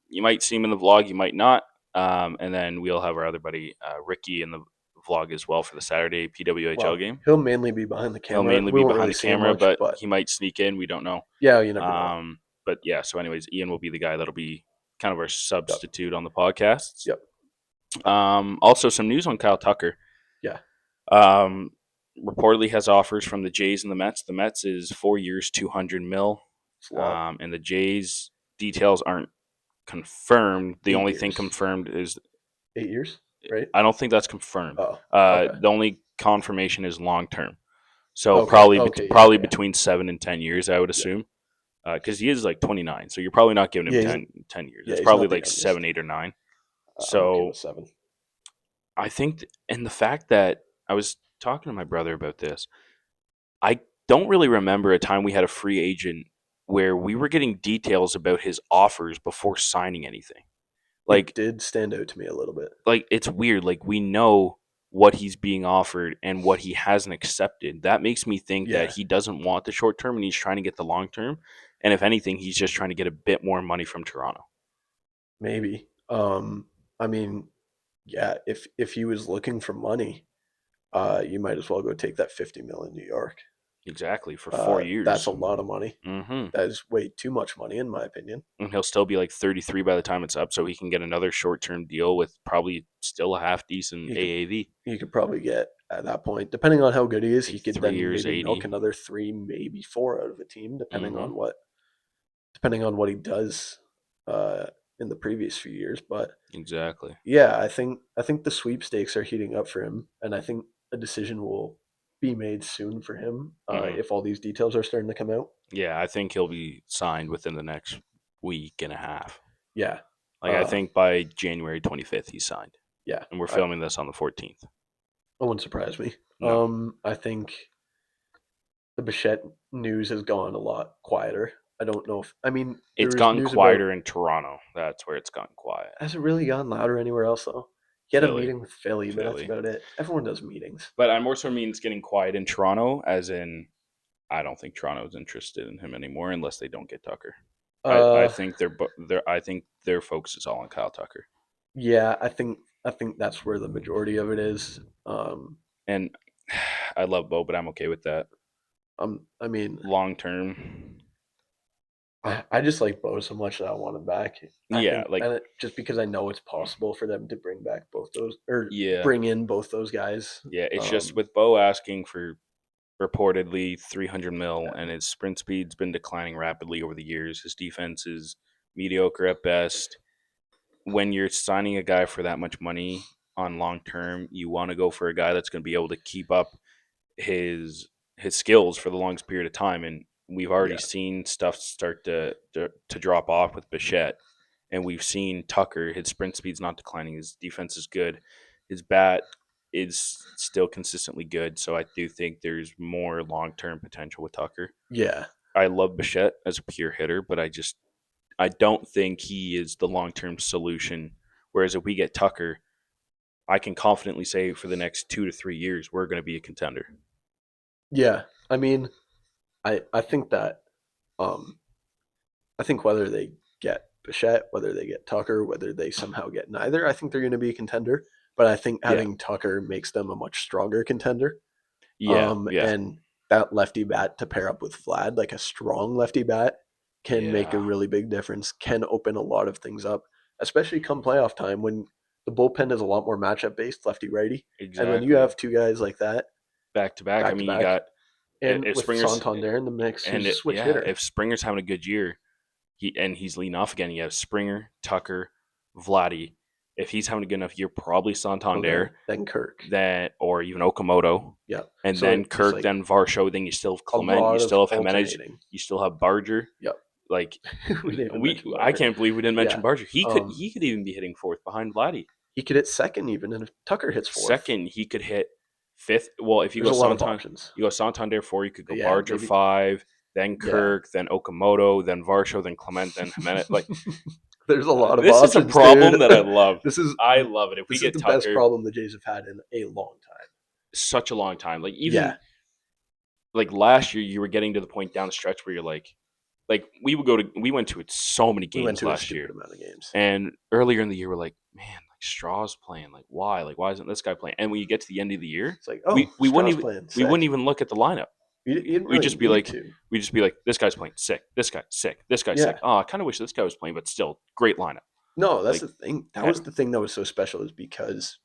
you might see him in the vlog, you might not. And then we'll have our other buddy Ricky in the vlog as well for the Saturday PWHL Well, game. he'll mainly be behind the He'll camera. mainly We be won't behind really the see him camera, much, but but he might sneak in. We don't know. yeah, you never know. But yeah, so anyways, Ian will be the guy that'll be kind of our Yep, substitute on the podcasts. yep, Also, some news on Kyle Tucker. yeah. Um, reportedly has offers from the Jays and the Mets. The Mets is 4 years, 200 mil, It's a lot. and the Jays details aren't confirmed. The Eight only thing years. confirmed is 8 years, right? I don't think that's confirmed. Oh, okay, The only confirmation is long term. So okay, okay. Yeah, probably yeah, between 7 and 10 years, I would yeah, assume, because he is like 29. So you're probably not giving him yeah. 10 years. Yeah, It's he's probably not the like youngest. 7, 8, or 9. I'm okay So with 7. I think, and the fact that I was talking to my brother about this, I don't really remember a time we had a free agent where we were getting details about his offers before signing anything. It Like, did stand out to me a little bit. it's weird. Like, we know what he's being offered and what he hasn't accepted. That makes me think that Yeah, he doesn't want the short term and he's trying to get the long term. And if anything, he's just trying to get a bit more money from Toronto. maybe. I mean, yeah. If he was looking for money, you might as well go take that 50 mil in New York. Exactly, for 4 years. That's a lot of money. Mm-hmm. That is way too much money, in my opinion. And he'll still be like 33 by the time it's up, so he can get another short term deal with probably still a half decent He could AAV. he could probably get at that point, depending on how good he is, Like he could three then years, maybe milk 80. another 3, maybe 4 out of a team, Mm-hmm. depending on what he does uh, in the previous few years. But Exactly. yeah, I think the sweepstakes are heating up for him, and I think a decision will be made soon for him Mm-hmm. if all these details are starting to come out. Yeah, I think he'll be signed within the next week and a half. Yeah, Like, I uh, think by January 25th, he's signed. yeah, And we're I, filming this on the 14th. it wouldn't surprise me. No. I think the Bichette news has gone a lot quieter. I don't know if I mean there It's was gotten news about. quieter in Toronto. That's where it's gotten quiet. Has it really gone louder anywhere else though? He had a Philly. meeting with Philly, but that's Philly. about it. Everyone does meetings. But I more so mean it's getting quiet in Toronto, as in I don't think Toronto's interested in him anymore unless they don't get Tucker. I Uh, think I think their focus is all on Kyle Tucker. yeah, I think that's where the majority of it is. And I love Bo, but I'm okay with that. I mean, Long term, I just like Bo so much that I want him back. I yeah, think, like and just because I know it's possible for them to bring back both those or yeah, bring in both those guys. yeah. It's just Um, with Bo asking for reportedly 300 mil, yeah, and his sprint speed's been declining rapidly over the years. His defense is mediocre at best. When you're signing a guy for that much money on long term, you want to go for a guy that's going to be able to keep up his skills for the longest period of time. And we've already yeah, seen stuff start to drop off with Bichette. And we've seen Tucker, his sprint speed's not declining, his defense is good, his bat is still consistently good. So I do think there's more long term potential with Tucker. Yeah. I love Bichette as a pure hitter, but I don't think he is the long term solution. Whereas if we get Tucker, I can confidently say for the next 2 to 3 years we're going to be a contender. Yeah. I mean, I think that um I think whether they get Bichette, whether they get Tucker, whether they somehow get neither, I think they're going to be a contender. But I think Yeah, having Tucker makes them a much stronger contender. yeah, yeah, And that lefty bat to pair up with Vlad, like a strong lefty bat, can make a yeah. really big difference, can open a lot of things up, especially come playoff time when the bullpen is a lot more matchup based, lefty righty. And when you Exactly. have two guys like that Back to back. I back to mean, you back, got and if with Springer's Santander in the mix, who's and a switch yeah, hitter. if Springer's having a good year, he's leading off again. You have Springer, Tucker, Vladdy. If he's having a good enough year, probably Santander, Then Kirk. then or even Okamoto, Yeah. and So then it just Kirk, like then Varsho. Then you still have a Clement, you lot of still have Jimenez, alternating. you still have Barger. Yep. Like We didn't even we, mention I Barger. can't believe we didn't mention Yeah. Barger. Um, He could even be hitting fourth behind Vladdy. he could hit second even, and if Tucker hits fourth, Second, he could hit fifth. Well, if there's a lot of options. You go Santander four. You could go Yeah, Barger maybe. five, then Yeah. Kirk, then Okamoto, then Varsho, then Clement, then Jimenez. Like There's a lot of this is a options, dude. problem that I love. this is I love it. If we this is get the best Tucker, problem the Jays have had in a long time. such a long time. Like even Yeah, like last year, you were getting to the point down the stretch where you're like we went to so many we went games to a last stupid year, amount of games. and earlier in the year we're like, man, like Straw's playing. Like why? Like why isn't this guy playing? And when you get to the end of the year, It's like, oh, we wouldn't Strauss even playing we wouldn't sick. even look at the lineup. You didn't we really just be need like to. we just be like, this guy's playing sick. This guy sick. This guy's sick. Yeah. Oh, I kind of wish this guy was playing, but still, great lineup. No, that's Like, the thing. That eh, was the thing that was so special is because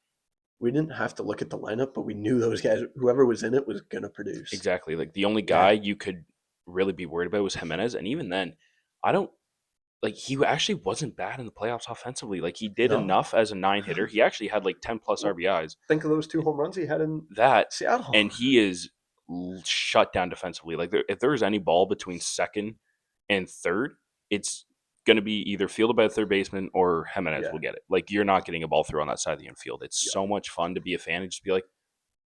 we didn't have to look at the lineup, but we knew those guys, whoever was in it, was gonna produce. exactly. Like the only Yeah. guy you could really be worried about was Jimenez, and even then, I don't like he actually wasn't bad in the playoffs offensively. Like he did No. enough as a 9 hitter. He actually had like 10 plus Well, RBIs. think of those 2 home runs he had in That Seattle. and he is shut down defensively. Like if there's any ball between second and third, it's going to be either fielded by a third baseman or Jimenez Yeah. will get it. Like you're not getting a ball through on that side of the infield. It's Yeah. so much fun to be a fan and just be like,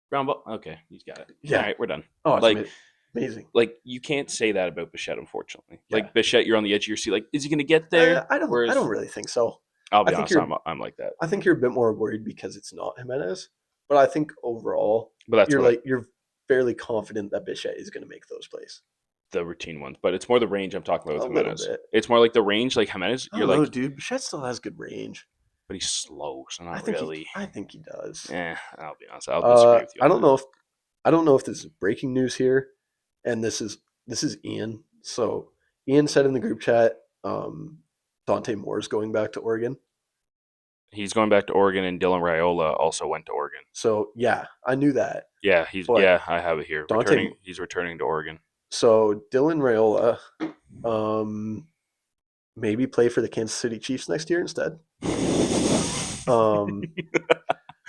ground ball, okay, he's got it. All Yeah. right, we're done. Oh, it's Like amazing. like you can't say that about Bichette, unfortunately. Yeah. Like Bichette, you're on the edge of your seat. Like, is he going to get there? I Whereas don't really think so. I'll I be think honest, you're I'm like that. I think you're a bit more worried because it's not Jimenez, but I think overall But that's what you're fairly confident that Bichette is going to make those plays. the routine ones. But it's more the range I'm talking about A with little Jimenez. bit. It's more like the range, like Jimenez. I You're don't know, like, dude. Bichette still has good range. but he's slow, so I not think really. he does. I'll be honest. I'll disagree with you I on don't that. know if this is breaking news here, and this is Ian. So Ian said in the group chat, Dante Moore's going back to Oregon. He's going back to Oregon, and Dylan Raiola also went to Oregon. So yeah, I knew that. Yeah, But I have it here. Dante, He's returning to Oregon. so Dylan Raiola, um, maybe play for the Kansas City Chiefs next year instead. Um,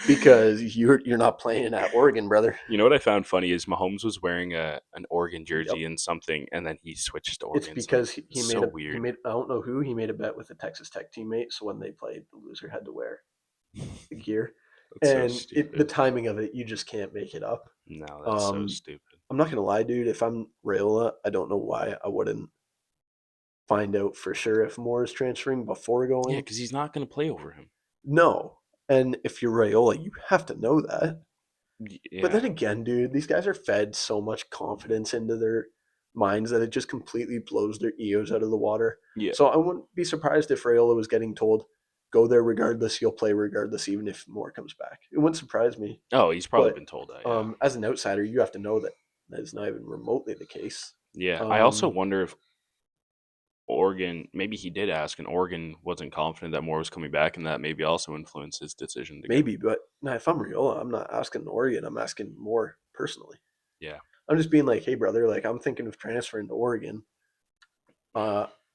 because you're not playing at Oregon, brother. You know what I found funny is Mahomes was wearing an Oregon jersey Yep. and something, and then he switched to It's Oregon. because he made so a weird. he made I don't know who he made a bet with a Texas Tech teammate. So when they played, the loser had to wear the gear, That's so and the stupid. timing of it, you just can't make it up. No, that's so stupid. I'm not gonna lie, dude. If I'm Rayola, I don't know why I wouldn't find out for sure if Moore is transferring before Yeah, going. because he's not going to play over him. No, and if you're Rayola, you have to know that. But Yeah, then again, dude, these guys are fed so much confidence into their minds that it just completely blows their egos out of the water. yeah. So I wouldn't be surprised if Rayola was getting told, go there regardless, you'll play regardless, even if Moore comes back. It wouldn't surprise me. Oh, he's probably But been told that. Yeah, as an outsider, you have to know that that is not even remotely the case. yeah. I also Um, wonder if Oregon, maybe he did ask, and Oregon wasn't confident that Moore was coming back, and that maybe also influenced his decision to go. Maybe, but now if I'm Rayola, I'm not asking Oregon. I'm asking Moore personally. Yeah, I'm just being like, hey, brother, like I'm thinking of transferring to Oregon.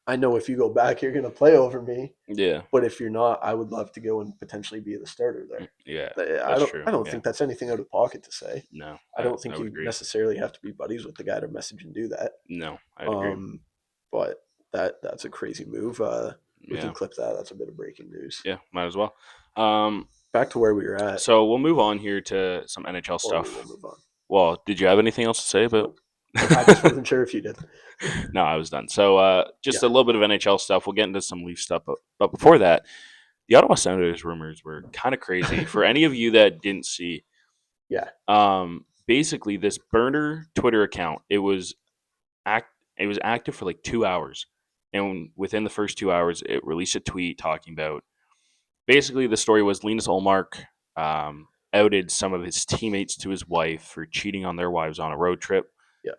I know if you go back, you're going to play over me. yeah, But if you're not, I would love to go and potentially be the starter there. yeah. I That's don't. true. I don't Yeah, think that's anything out of pocket to say. no, I don't I think would you agree. necessarily have to be buddies with the guy to message and do that. No, I'd agree. But that's a crazy move. We can Yeah. clip that. That's a bit of breaking news. Yeah, might as well. Um, Back to where we were at, so we'll move on here to some NHL or we will stuff. move on. Well, did you have anything else to say about? Nope. I just wasn't sure if you did. No, I was done. So just Yeah. a little bit of NHL stuff. We'll get into some Leaf stuff, but before that, the Ottawa Senators rumors were kind of crazy. For any of you that didn't see, Yeah. basically this burner Twitter account, it was active for like 2 hours, and within the first 2 hours, it released a tweet talking about basically the story was Linus Ullmark outed some of his teammates to his wife for cheating on their wives on a road trip. Yeah.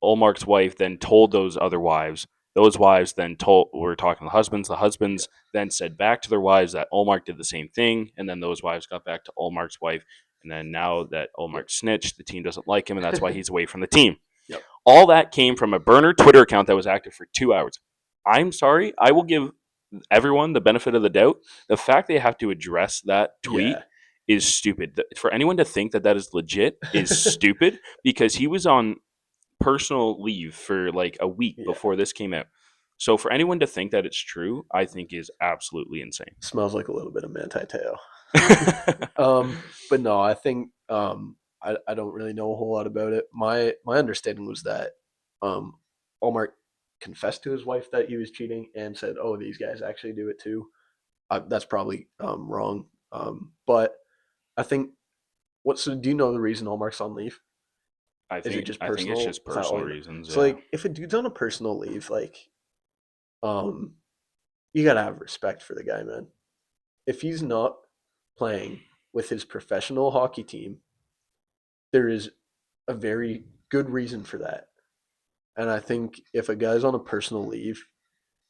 Olmark's wife then told those other wives. Those wives then told were talking to the husbands. The Yeah. husbands then said back to their wives that Olmark did the same thing, and then those wives got back to Olmark's wife. And then now that Yep. Olmark snitched, the team doesn't like him, and that's why he's away from the team. Yep. All that came from a burner Twitter account that was active for 2 hours. I'm sorry. I will give everyone the benefit of the doubt. The fact they have to address that tweet Yeah. is stupid. For anyone to think that that is legit is stupid because he was on personal leave for like a week Yeah. before this came out. So for anyone to think that it's true, I think is absolutely insane. Smells like a little bit of Manti Teo. But no, I think I don't really know a whole lot about it. My understanding was that um, Allmark confessed to his wife that he was cheating and said, "Oh, these guys actually do it too." That's probably wrong. But I think so do you know the reason Allmark's on leave? Is it just I think it's personal? just Is that all personal you know? reasons. So Yeah, like, if a dude's on a personal leave, like, um, you gotta have respect for the guy, man. If he's not playing with his professional hockey team, there is a very good reason for that. And I think if a guy's on a personal leave,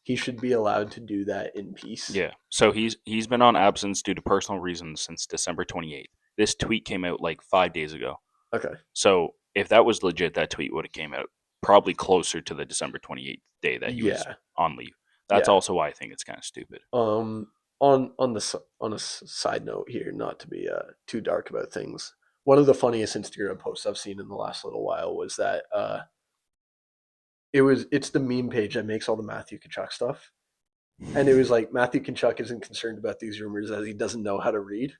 he should be allowed to do that in peace. yeah. So he's been on absence due to personal reasons since December 28th. This tweet came out like 5 days ago. Okay. So if that was legit, that tweet would have came out probably closer to the December 28th day that he was Yeah. on leave. That's Yeah. also why I think it's kind of stupid. On a side note here, not to be too dark about things. One of the funniest Instagram posts I've seen in the last little while was that it's the meme page that makes all the Matthew Kachuk stuff. And it was like Matthew Kachuk isn't concerned about these rumors as he doesn't know how to read.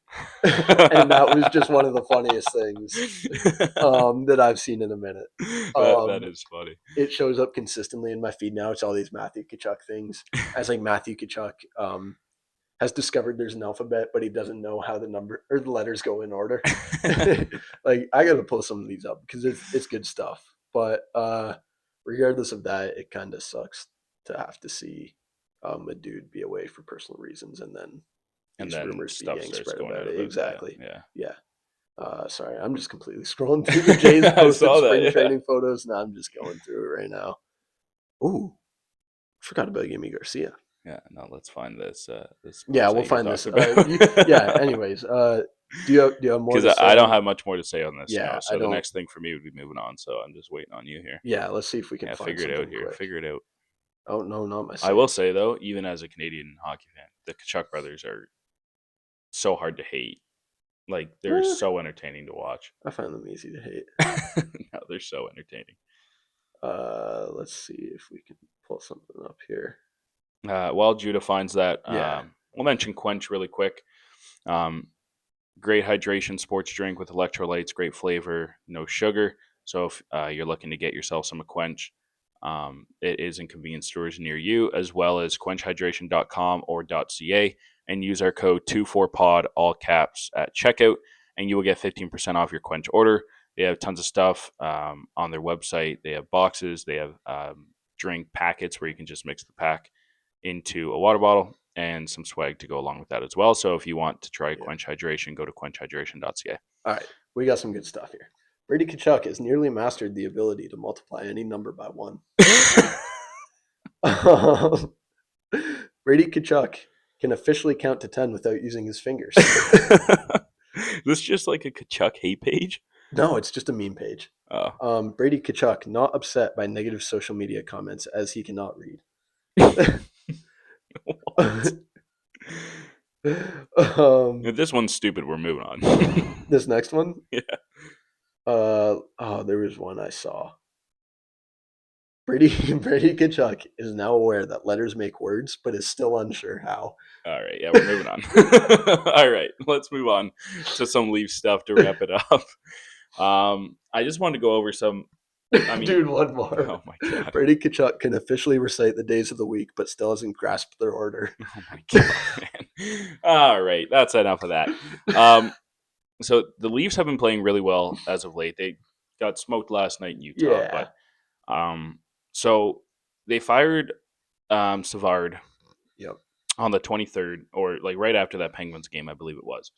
And that was just one of the funniest things that I've seen in a minute. That Um, is funny. it shows up consistently in my feed now. It's all these Matthew Kachuk things. As like Matthew Kachuk has discovered there's an alphabet, but he doesn't know how the number or the letters go in order. Like I got to pull some of these up because it's good stuff. But regardless of that, it kind of sucks to have to see a dude be away for personal reasons and then And these then rumors be stuff getting starts spread going about out it. about that. Exactly. Yeah. Yeah. Sorry, I'm just completely scrolling through the Jays I posted saw that. spring Yeah. training photos. Now I'm just going through it right now. Ooh, forgot about Yimi Garcia. Yeah. No, let's find this Yeah, post we'll that you're find this. talking about. Yeah. Anyways, do you have more Because to say I don't on? have much more to say on this. Yeah, No. I So the don't. next thing for me would be moving on. So I'm just waiting on you here. Yeah, let's see if we can Yeah. find Figure it out something here. quick. Figure it out. Oh no, not my I will save. say though, even as a Canadian hockey fan, the Kachuk brothers are so hard to hate. Like they're Eh, so entertaining to watch. I find them easy to hate. No, they're so entertaining. Let's see if we can pull something up here. While Judah finds that, Yeah, we'll mention Quench really quick. Um, Great hydration sports drink with electrolytes, great flavor, no sugar. So if you're looking to get yourself some Quench, it is in convenience stores near you, as well as quenchhydration.com or .ca, and use our code 24pod, all caps, at checkout, and you will get 15% off your Quench order. They have tons of stuff on their website. They have boxes. They have drink packets where you can just mix the pack into a water bottle and some swag to go along with that as well. So if you want to try yeah. Quench Hydration, go to quenchhydration.ca. All right, we got some good stuff here. Brady Kachuk has nearly mastered the ability to multiply any number by one. Brady Kachuk can officially count to 10 without using his fingers. This just like a Kachuk hate page? No, it's just a meme page. Oh. Brady Kachuk not upset by negative social media comments as he cannot read. If um, this one's stupid, we're moving on. this next one, Yeah. there was one I saw. Brady Kachuk is now aware that letters make words, but is still unsure how. All right, yeah, we're moving on. All right, let's move on to some Leaf stuff to wrap it up. I just wanted to go over some. I mean, Dude, one more. oh my god, Brady Kachuk can officially recite the days of the week, but still hasn't grasped their order. oh my god, man. All right, that's enough of that. So the Leafs have been playing really well as of late. They got smoked last night in Utah, Yeah. but so they fired Savard Yep. on the 23rd, or like right after that Penguins game, I believe it was.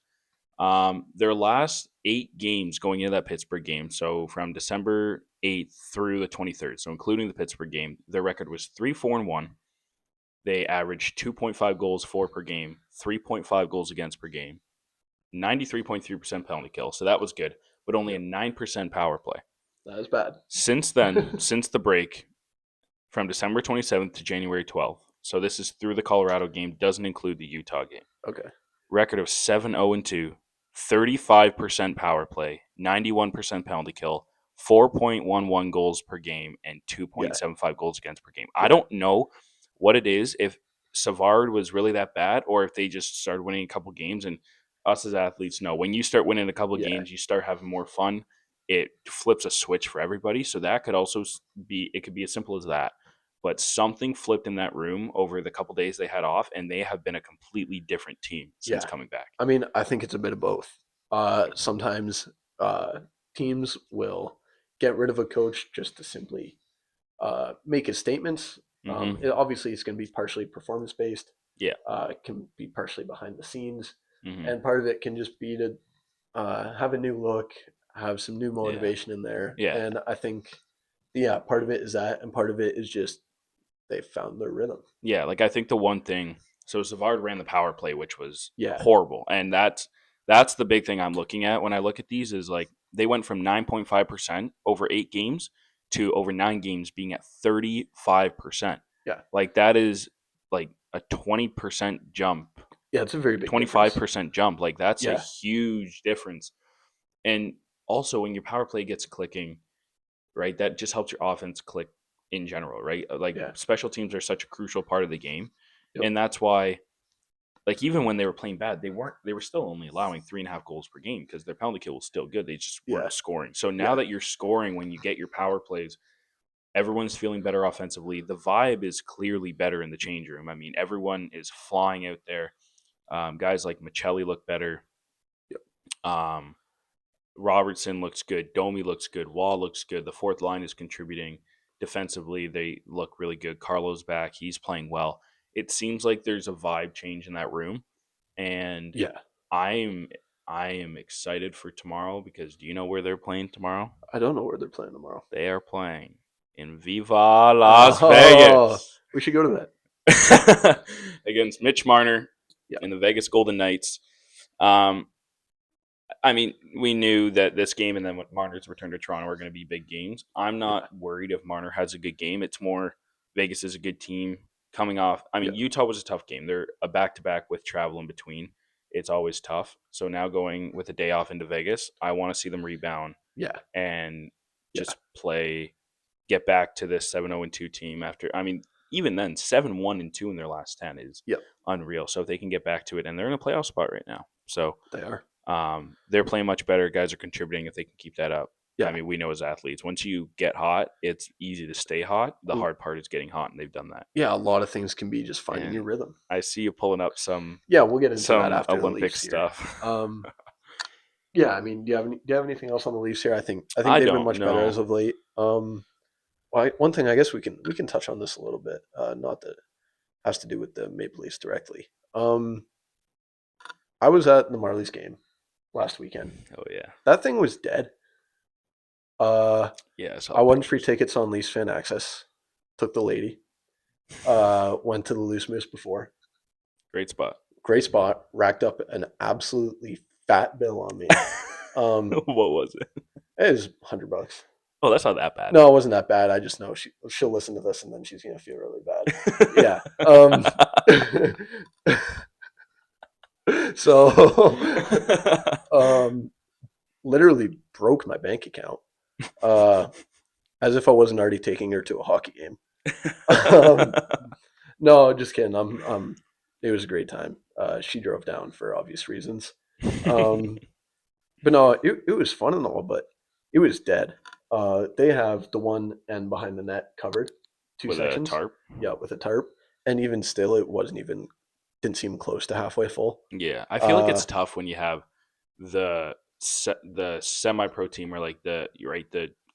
Their last 8 games going into that Pittsburgh game, so from December 8th through the 23rd, so including the Pittsburgh game, their record was 3-4-1. They averaged 2.5 goals for per game, 3.5 goals against per game, 93.3% penalty kill, so that was good, but only a Yep. 9% power play. That was bad. Since then, since the break, from December 27th to January 12th, so this is through the Colorado game, doesn't include the Utah game. Okay. Record of 7-0-2, 35% power play, 91% penalty kill, 4.11 goals per game, and Yeah. 2.75 goals against per game. I Yeah. don't know what it is, if Savard was really that bad or if they just started winning a couple games. And us as athletes know when you start winning a couple Yeah. games, you start having more fun. It flips a switch for everybody. So that could also be, it could be as simple as that. But something flipped in that room over the couple days they had off, and they have been a completely different team since Yeah. coming back. I mean, I think it's a bit of both. Sometimes teams will get rid of a coach just to simply make his statements. Mm-hmm. Obviously, it's going to be partially performance based. Yeah. It can be partially behind the scenes, Mm-hmm. and part of it can just be to have a new look, have some new Yeah. motivation in there. Yeah. And I think, yeah, part of it is that, and part of it is just they've found their rhythm. Yeah. Like I think the one thing, so Savard ran the power play, which was Yeah, horrible, and that's the big thing I'm looking at when I look at these is like they went from 9.5% over 8 games to over 9 games being at 35%. yeah, Like that is like a 20% jump, yeah. It's a very big difference. 25% jump. Like that's a Yeah, huge difference. And also when your power play gets clicking, right, that just helps your offense click in general, right? Like yeah, special teams are such a crucial part of the game. yep, And that's why, like, even when they were playing bad, they were still only allowing 3.5 goals per game because their penalty kill was still good. They just yeah, weren't scoring. So now yeah, that you're scoring when you get your power plays, everyone's feeling better offensively. The vibe is clearly better in the change room. I mean, everyone is flying out there. Guys like Michelli look better. yep, Um, Robertson looks good. Domi looks good. Wall looks good. The fourth line is contributing defensively. They look really good. Carlo's back. He's playing well. It seems like there's a vibe change in that room, and yeah. I'm I am excited for tomorrow because do you know where they're playing tomorrow? I don't know where they're playing tomorrow. They are playing in Viva Las Oh, Vegas we should go to that. against Mitch Marner Yeah, and the Vegas Golden Knights. Um, I mean, we knew that this game and then when Marner's return to Toronto are going to be big games. I'm yeah, not worried if Marner has a good game. It's more Vegas is a good team coming off. I yeah, mean, Utah was a tough game. They're a back to back with travel in between. It's always tough. So now going with a day off into Vegas, I want to see them rebound yeah, and yeah, just play, get back to this 7-0-2 team after. I mean, even then, 7-1-2 in their last 10 is yeah. unreal. So if they can get back to it, and they're in a playoff spot right now. So They are. they're playing much better. Guys are contributing if they can keep that up. I Yeah, mean, we know as athletes, once you get hot, it's easy to stay hot. The hard part is getting hot, and they've done that. yeah. A lot of things can be just finding your And rhythm. I see you pulling up some Yeah, we'll get into that some after the Olympic Leafs here. stuff. Yeah, I mean, do you have anything else on the Leafs here? I think I they've been don't much better as know. of late. One thing I guess we can touch on this a little bit. Not that it has to do with the Maple Leafs directly. I was at the Marlies game last weekend. Oh yeah, That thing was dead. Uh, yeah. I saw I the won free pictures. tickets on Leafs Fan Access. Took the lady. Went to the Loose Moose before. Great spot. Great spot. Racked up an absolutely fat bill on me. What was it? It was $100. Oh, that's not that bad. No, it wasn't that bad. I just know she'll listen to this and then she's gonna feel really bad. Yeah. So literally broke my bank account. Uh As if I wasn't already taking her to a hockey game. Um, no, just kidding. It was a great time. She drove down for obvious reasons. Um, but no, it was fun and all, but it was dead. They have the one end behind the net covered, two With a sections. tarp. Yeah, with a tarp, and even still, it wasn't even didn't seem close to halfway full. Yeah, I feel like Uh, it's tough when you have the semi pro team or like the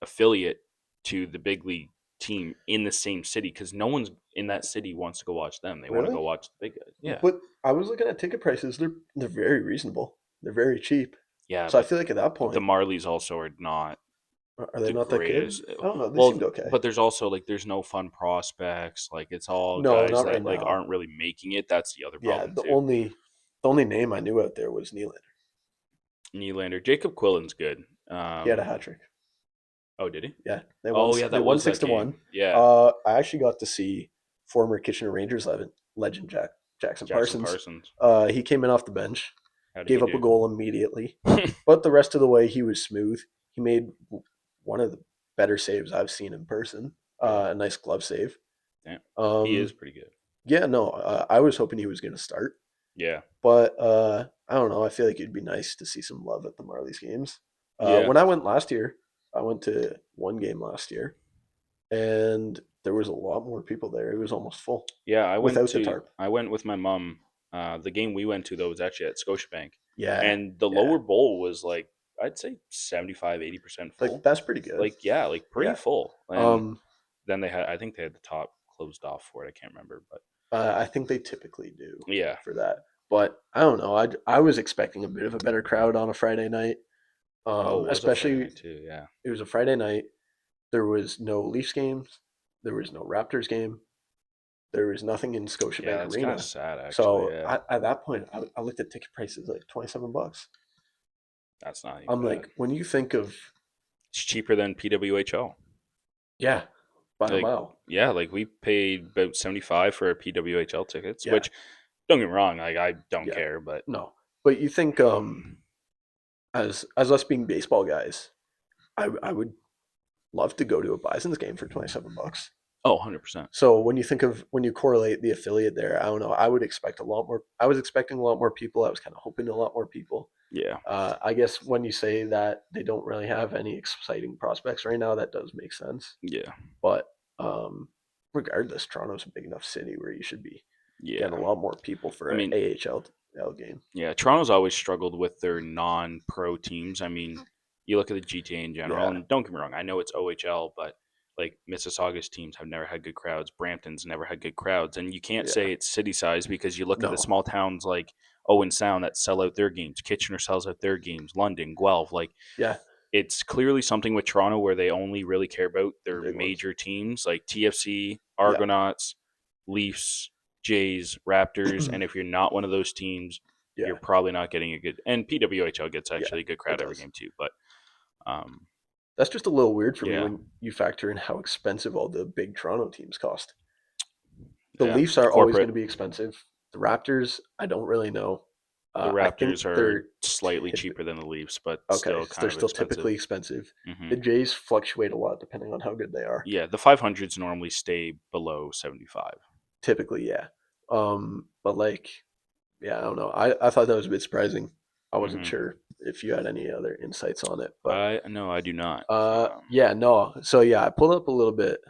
affiliate to the big league team in the same city because no one's in that city wants to go watch them. They want to go really? watch the big guys. Yeah, But I was looking at ticket prices. They're very reasonable. They're very cheap. yeah, So I but feel like at that the point, Marlies also are not are they the not that good? greatest. I don't know. They seemed Well, okay. but there's also like there's no fun prospects. Like it's all No, guys not right that like now. aren't really making it. That's the other Yeah, problem too. the only name I knew out there was Nylander. Nylander, Jacob Quillen's good. He had a hat trick. Oh, did he? Yeah, Oh yeah, they that won was six that to game. one. Yeah, I actually got to see former Kitchener Rangers legend Jackson Jackson Parsons. Parsons. He came in off the bench, How did he gave up a do? goal immediately, but the rest of the way he was smooth. He made one of the better saves I've seen in person. Really? A nice glove save. Damn. He is Um, pretty good. yeah, no, I was hoping he was going to start, Yeah. but I don't know. I feel like it'd be nice to see some love at the Marlies games. Yeah. When I went last year, I went to one game last year, and there was a lot more people there. It was almost full Yeah, without the tarp. I went with my mom. The game we went to though was actually at Scotiabank. Yeah, And the yeah, lower bowl was like I'd say 75-80% like full. that's pretty good. Like yeah, like pretty Yeah, full. And um, then they had I think they had the top closed off for it. I can't remember, but I think they typically do yeah. for that, but I don't know. I was expecting a bit of a better crowd on a Friday night, Oh, it was a Friday especially night too. Yeah. it was a Friday night. There was no Leafs games. There was no Raptors game. There was nothing in Yeah, Scotiabank that's kind of Arena. sad actually. So Yeah. at that point, I looked at ticket prices like $27. That's not even I'm bad. like, when you think of It's cheaper than PWHL. yeah, by a Like mile, yeah, like we paid about 75 for our PWHL tickets, yeah, which don't get me wrong, like I don't yeah, care, but no. But you think as us being baseball guys, I would love to go to a Bison's game for $27. oh, 100%. So when you correlate the affiliate there, I don't know. I would expect a lot more. I was expecting a lot more people. I was kind of hoping a lot more people. Yeah. I guess when you say that they don't really have any exciting prospects right now, that does make sense. Yeah. But regardless, Toronto's a big enough city where you should be getting a Yeah. lot more people for I an mean, AHL game. yeah, Toronto's always struggled with their non-pro teams. I mean, you look at the GTA in general, Yeah, and don't get me wrong, I know it's OHL, but like Mississauga's teams have never had good crowds. Brampton's never had good crowds, and you can't yeah, say it's city size because you look at the no, small towns like Owen Sound that sell out their games. Kitchener sells out their games. London, Guelph, like yeah, it's clearly something with Toronto where they only really care about the their big ones. major teams like TFC, Yeah, Argonauts, Leafs, Jays, Raptors, and if you're not one of those teams, you're yeah, probably not getting a good. And PWHL gets yeah, actually a good it crowd every does. game too, but um, That's just a little weird for me yeah, when you factor in how expensive all the big Toronto teams cost. The yeah, Leafs are always going corporate. to be expensive. The Raptors, I don't really know. The I think Raptors are they're slightly typ- cheaper than the Leafs, but okay. still So kind they're of still expensive. typically expensive. Hmm. The Jays fluctuate a lot depending on how good they are. Yeah, the 500s normally stay below 75. Typically, yeah. But like, yeah, I don't know. I thought that was a bit surprising. I wasn't Hmm. sure if you had any other insights on it, but I no, I do not. yeah, no. So yeah, I pulled up a little bit.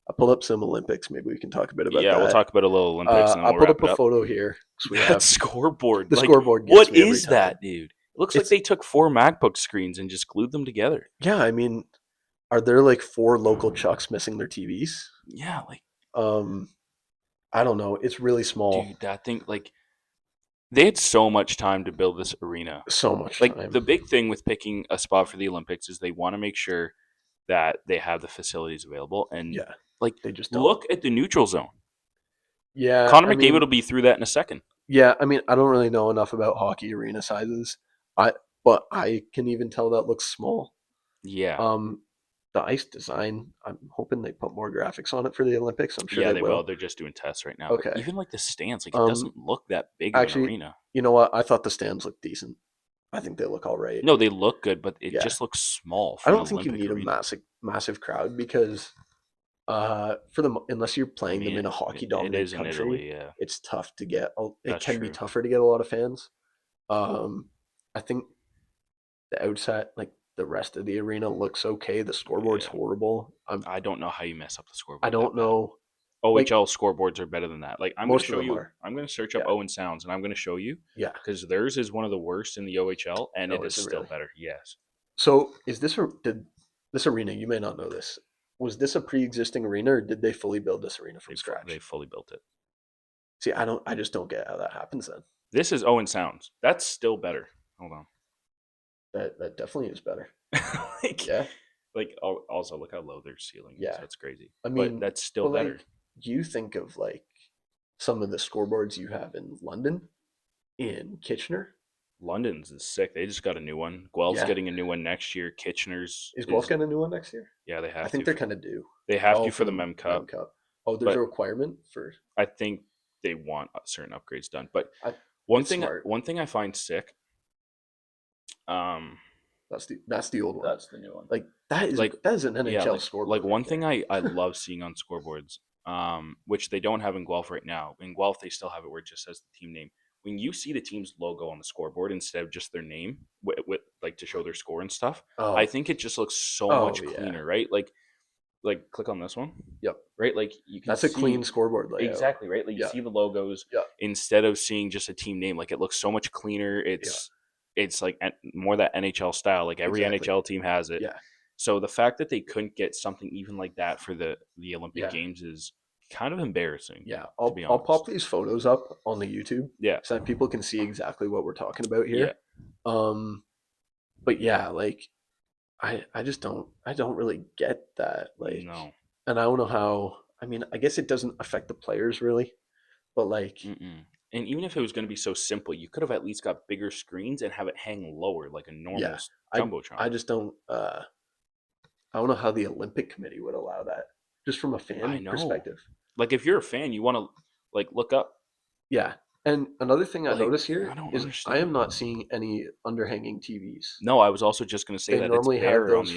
I pulled up some Olympics. Maybe we can talk a bit about Yeah, we'll that. talk about a little Olympics and then I we'll pulled wrap up it a up. photo here because we That have scoreboard, the like, scoreboard gets what me every is time. that, dude? It looks like It's they took four MacBook screens and just glued them together. yeah. I mean, are there like four local Chucks missing their TVs? Yeah, like, Um, I don't know. It's really small. dude, that thing, like, they had so much time to build this arena. So much Like, time. the big thing with picking a spot for the Olympics is they want to make sure that they have the facilities available. And, Yeah, like, they just don't. look at the neutral zone. Yeah, Connor I McDavid mean, will be through that in a second. yeah, I mean, I don't really know enough about hockey arena sizes. I but I can even tell that looks small. Yeah. Um, the ice design, I'm hoping they put more graphics on it for the Olympics. I'm sure Yeah, they they will. will. They're just doing tests right now. But Okay. even, like, the stands, like, it Um, doesn't look that big of an actually, arena. you know what? I thought the stands looked decent. I think they look all right. No, they look good, but it Yeah, just looks small I for an don't think you Olympic need a arena. massive crowd because for them unless you're I playing them mean, in a it, hockey it dominant is in country, Italy, yeah. it's tough to get. It That's can be true. tougher to get a lot of fans. I think the outside, like the rest of the arena, looks okay. The scoreboard's Yeah. horrible. I don't know how you mess up the I scoreboard that don't bad. know. Like OHL scoreboards are better than that. Like I'm going to most of show them you. are. I'm going to search up Yeah, Owen Sounds, and I'm going to show you yeah. because theirs is one of the worst in the OHL, and it Oh, is is it still really? better. Yes, So is this a did this arena? You may not know this. Was this a pre-existing arena, or did they fully build this arena from they scratch? fully built it. See, I don't. I just don't get how that happens. Then This is Owen Sounds. That's still better. Hold on. that definitely is better. like, Yeah, also look how low their ceiling is. yeah. That's crazy. I But mean, that's still but better. like you think of like some of the scoreboards you have in London, in Kitchener. London's is sick. They just got a new one. Guelph's Yeah, getting a new one next year. Kitchener's is Guelph is getting a new one next year? yeah. They I have think to. they're kind of due. They have to Oh, for for the the Mem Mem Cup, Cup. Oh, there's a but requirement for. I think they want certain upgrades done. But I, one it's thing, smart. one thing I find sick, um, That's the old one. that's the new one. Like Like, that is an yeah, NHL like scoreboard right one thing there. I love seeing on scoreboards, which they don't have in Guelph right now. In Guelph, they still have it where it just says the team name. When you see the team's logo on the scoreboard instead of just their name, with like to show their score and stuff, I Oh, think it just looks so oh much yeah. cleaner, right? Like click on this one, Yep. right? Like you can That's a clean see scoreboard layout. exactly right. Like you Yeah. see the logos Yeah. instead of seeing just a team name. Like it looks so much cleaner. Yeah. It's like more that NHL style. Like every Exactly. NHL team has it. Yeah. So the fact that they couldn't get something even like that for the Olympic Yeah. Games is kind of embarrassing, Yeah. to be I'll pop honest. these photos up on the YouTube Yeah, so that people can see exactly what we're talking about yeah, here. Um, but yeah, like I don't really get that. Like, no, and I don't know how. I mean, I guess it doesn't affect the players really, but like, mm-mm. And even if it was going to be so simple, you could have at least got bigger screens and have it hang lower like a normal yeah, I jumbotron. I just don't. I don't know how the Olympic Committee would allow that, just from a I fan know. perspective. Like if you're a fan, you want to like look up. Yeah. And another thing I Like notice here I don't is I am understand. not seeing any underhanging TVs. No, I was also just going to say They that it's normally have bare on those the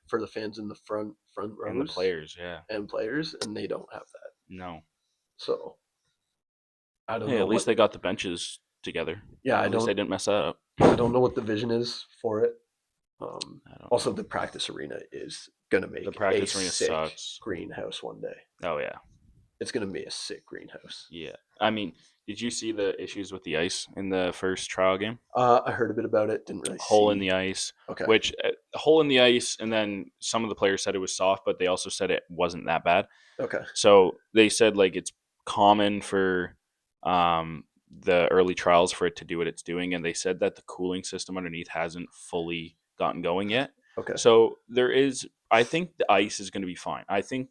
for the inside fans in the front and the rows players. Yeah, and players, and they don't have that. no. So I don't Hey, know at least what. they got the benches together. Yeah, At least they didn't mess that up. I don't know what the vision is for it. I don't Also, know. the practice arena is gonna The make a practice arena sick sucks. greenhouse one day. Oh yeah, It's gonna be a sick greenhouse. yeah. I mean, did you see the issues with the ice in the first trial game? I heard a bit about it. Didn't really Hole in see. the ice, Okay. which hole in the ice, and then some of the players said it was soft, but they also said it wasn't that bad. Okay. So they said like it's common for the early trials for it to do what it's doing, and they said that the cooling system underneath hasn't fully gotten going yet. Okay. So there is, I think the ice is going to be fine. I think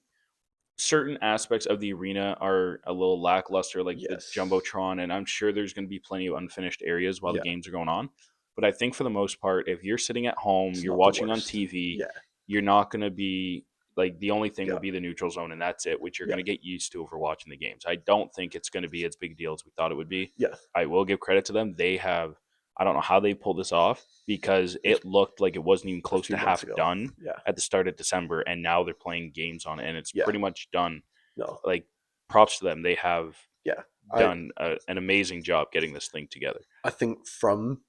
certain aspects of the arena are a little lackluster, like the Yes. jumbotron, and I'm sure there's going to be plenty of unfinished areas while the Yeah. games are going on. But I think for the most part, if you're sitting at home, It's you're not the watching on worst. TV, Yeah. you're not going to be like the only thing will Yeah. be the neutral zone, and that's it, which you're Yeah. going to get used to over watching the games. I don't think it's going to be as big a deal as we thought it would be. Yeah. I will give credit to them. They have, I don't know how they pulled this off because It's it looked like it wasn't even a close few to months half ago. done Yeah. at the start of December, and now they're playing games on it, and it's Yeah. pretty much done. No. Like props to them. They have Yeah. I done an amazing job getting this thing together. I think from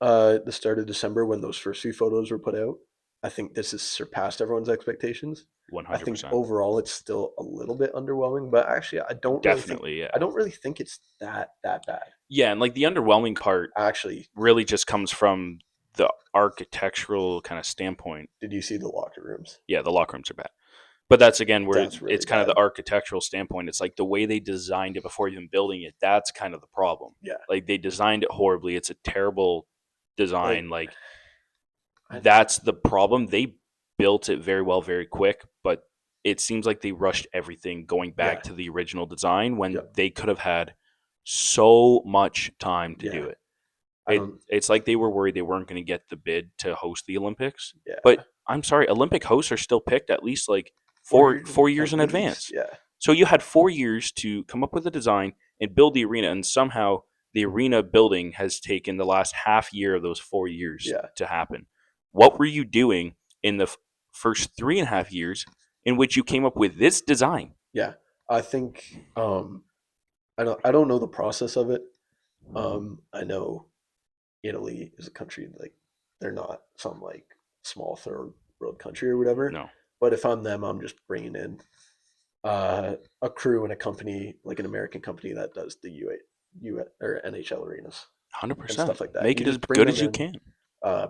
the start of December when those first few photos were put out, I think this has surpassed everyone's expectations. I think 100%. overall it's still a little bit underwhelming, but actually Definitely, yeah. I don't really think it's that bad. Yeah, and like the underwhelming part Actually, really just comes from the architectural kind of standpoint. did you see the locker rooms? Yeah, the locker rooms are bad. But that's again where That's really it's kind of bad. the architectural standpoint. It's like the way they designed it before even building it. That's kind of the problem. Yeah. Like they designed it horribly. It's a terrible Like design. Like I that's the problem. They built it very well, very quick, but it seems like they rushed everything going back yeah. to the original design when Yep. they could have had so much time to do Yeah. it. I don't It's like they were worried they weren't going to get the bid to host the Olympics. yeah. But I'm sorry, Olympic hosts are still picked at least like 4 years four years at in least. advance. Yeah. So you had 4 years to come up with a design and build the arena, and somehow The arena building has taken the last half year of those 4 years Yeah, to happen. What were you doing in the first 3.5 years in which you came up with this design? yeah. I think I don't know the process of it. I know Italy is a country like they're not some like small third world country or whatever. No, But if I'm them, I'm just bringing in a crew and a company like an American company that does the U or NHL arenas and 100%. stuff like that. Make You it as just bring good them as you in, can.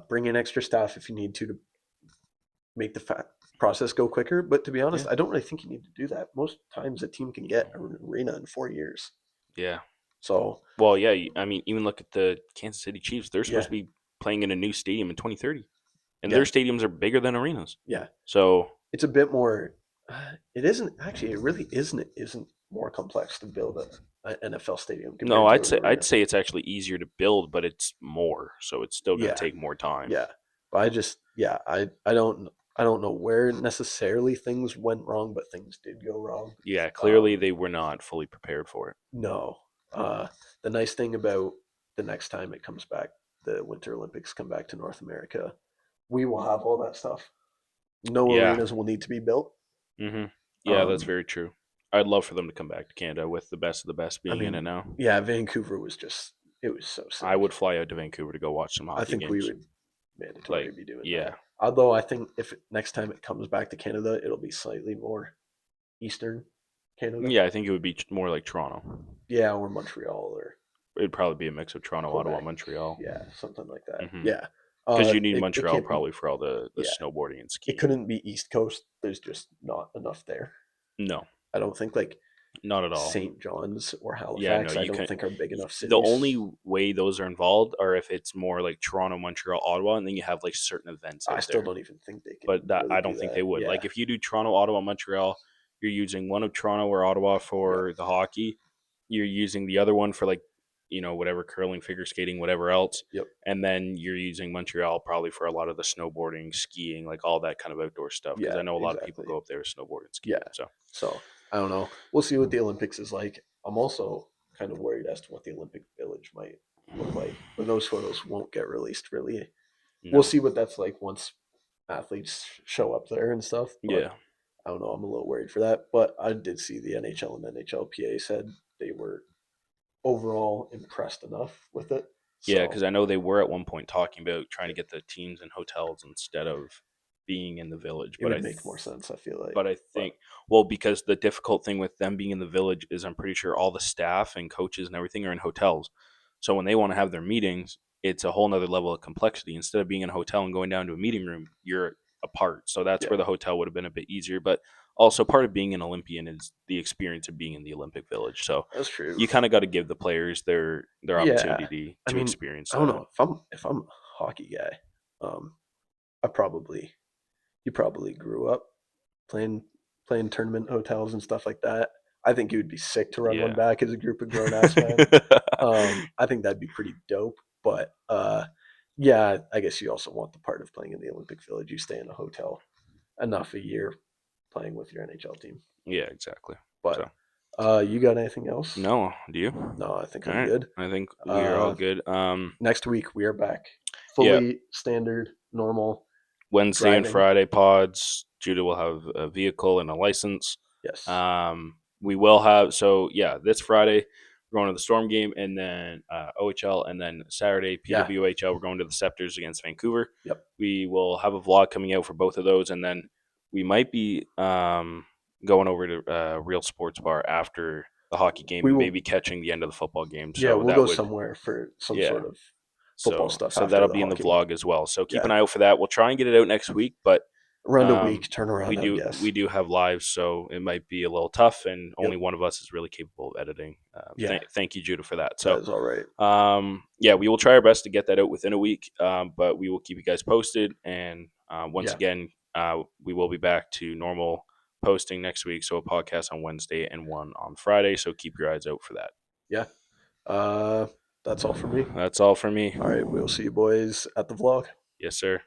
bring in extra staff if you need to make the process go quicker. But to be honest, Yeah. I don't really think you need to do that. Most times, a team can get an arena in 4 years. Yeah. So Well, yeah. I mean, even look at the Kansas City Chiefs. They're supposed yeah, to be playing in a new stadium in 2030, and their yeah, stadiums are bigger than arenas. yeah. So It's a bit more. It isn't actually. It really isn't. It isn't more complex to build an NFL stadium no, compared to an I'd arena. say it's actually easier to build, but it's more. So it's still going to Yeah, take more time. yeah. But I just yeah. I don't know where necessarily things went wrong, but things did go wrong. Yeah, clearly Um, they were not fully prepared for it. no. The nice thing about the next time it comes back, the Winter Olympics come back to North America, we will have all that stuff. No Yeah. arenas will need to be built. hmm Yeah, that's Um, very true. I'd love for them to come back to Canada with the best of the best I being in it mean, now. yeah, Vancouver was just it was so I sick. would fly out to Vancouver to go watch some I hockey think we games. would mandatory Like, be doing yeah. that. Although I think if next time it comes back to Canada, it'll be slightly more Eastern Canada. Yeah, I think it would be more like Toronto. Yeah, or Montreal or It'd probably be a mix of Toronto, Ottawa, Quebec. Montreal. Yeah, something like that. Because Yeah. you need It Montreal can't be. probably for all the Yeah, snowboarding and it skiing. couldn't be East Coast. There's just not enough there. No, I don't think like not at all. St. John's or Yeah, no, Halifax. I you don't can. think are big enough The cities. only way those are involved are if it's more like Toronto, Montreal, Ottawa, and then you have like certain events I out still there. don't even think they can But that really I do don't think that. they would. Yeah. Like if you do Toronto, Ottawa, Montreal, you're using one of Toronto or Ottawa Yep. for the hockey. You're using the other one for like whatever curling, figure skating, whatever else, Yep. and then you're using Montreal probably for a lot of the snowboarding, skiing, like all that kind of outdoor stuff. Because Yeah. I know a lot of people Exactly. go up there to snowboard and ski. Yeah. So So I don't know. We'll see what the Olympics is like. I'm also kind of worried as to what the Olympic Village might look like. But those photos won't get released really. We'll no, see what that's like once athletes show up there and stuff. But yeah, I don't know. I'm a little worried for that. But I did see the NHL and NHLPA said they were overall impressed enough with it. yeah, So because I know they were at one point talking about trying to get the teams in hotels instead of being in the village. it would make more sense, I feel like. But I But think, well, because the difficult thing with them being in the village is I'm pretty sure all the staff and coaches and everything are in hotels. So when they want to have their meetings, it's a whole nother level of complexity. Instead of being in a hotel and going down to a meeting room, you're apart. So that's where yeah, the hotel would have been a bit easier. But also part of being an Olympian is the experience of being in the Olympic Village. So that's true. you kind of got to give the players their Yeah. opportunity I to mean, experience I don't that. know. If I'm a hockey guy, um, I probably you probably grew up playing playing tournament hotels and stuff like that. I think it would be sick to run one Yeah. back as a group of grown ass men. I think that'd be pretty dope. But yeah, I guess you also want the part of playing in the Olympic Village. You stay in a hotel enough a year playing with your NHL team. Yeah, exactly. But So you got anything else? no, do you? No, I think All I'm right. good. I think we are all Uh, good. Next week we are back, Yeah, fully standard, normal Wednesday and driving. Friday pods. Judah will have a vehicle and a license. Yes. We will have this Friday we're going to the Storm game, and then OHL, and then Saturday Yeah. PWHL we're going to the Scepters against Vancouver. Yep. We will have a vlog coming out for both of those, and then we might be going over to Real Sports Bar after the hockey game We and will. maybe catching the end of the football game. Yeah, So we'll that go would somewhere for some yeah. sort of football So stuff so after that'll the be in the hockey. vlog as well. So keep an Yeah. eye out for that. We'll try and get it out next week, but Around a week we turnaround, I would do guess. we do have lives, so it might be a little tough, and Yep. only one of us is really capable of editing. Yeah, Thank you, Judah, for that. that So is all right. yeah, we will try our best to get that out within a week, but we will keep you guys posted. And once Yeah. again, we will be back to normal posting next week. So a podcast on Wednesday and one on Friday. So keep your eyes out for that. Yeah. Uh, that's all for me. That's all for me. All right. We'll see you boys at the vlog. Yes, sir.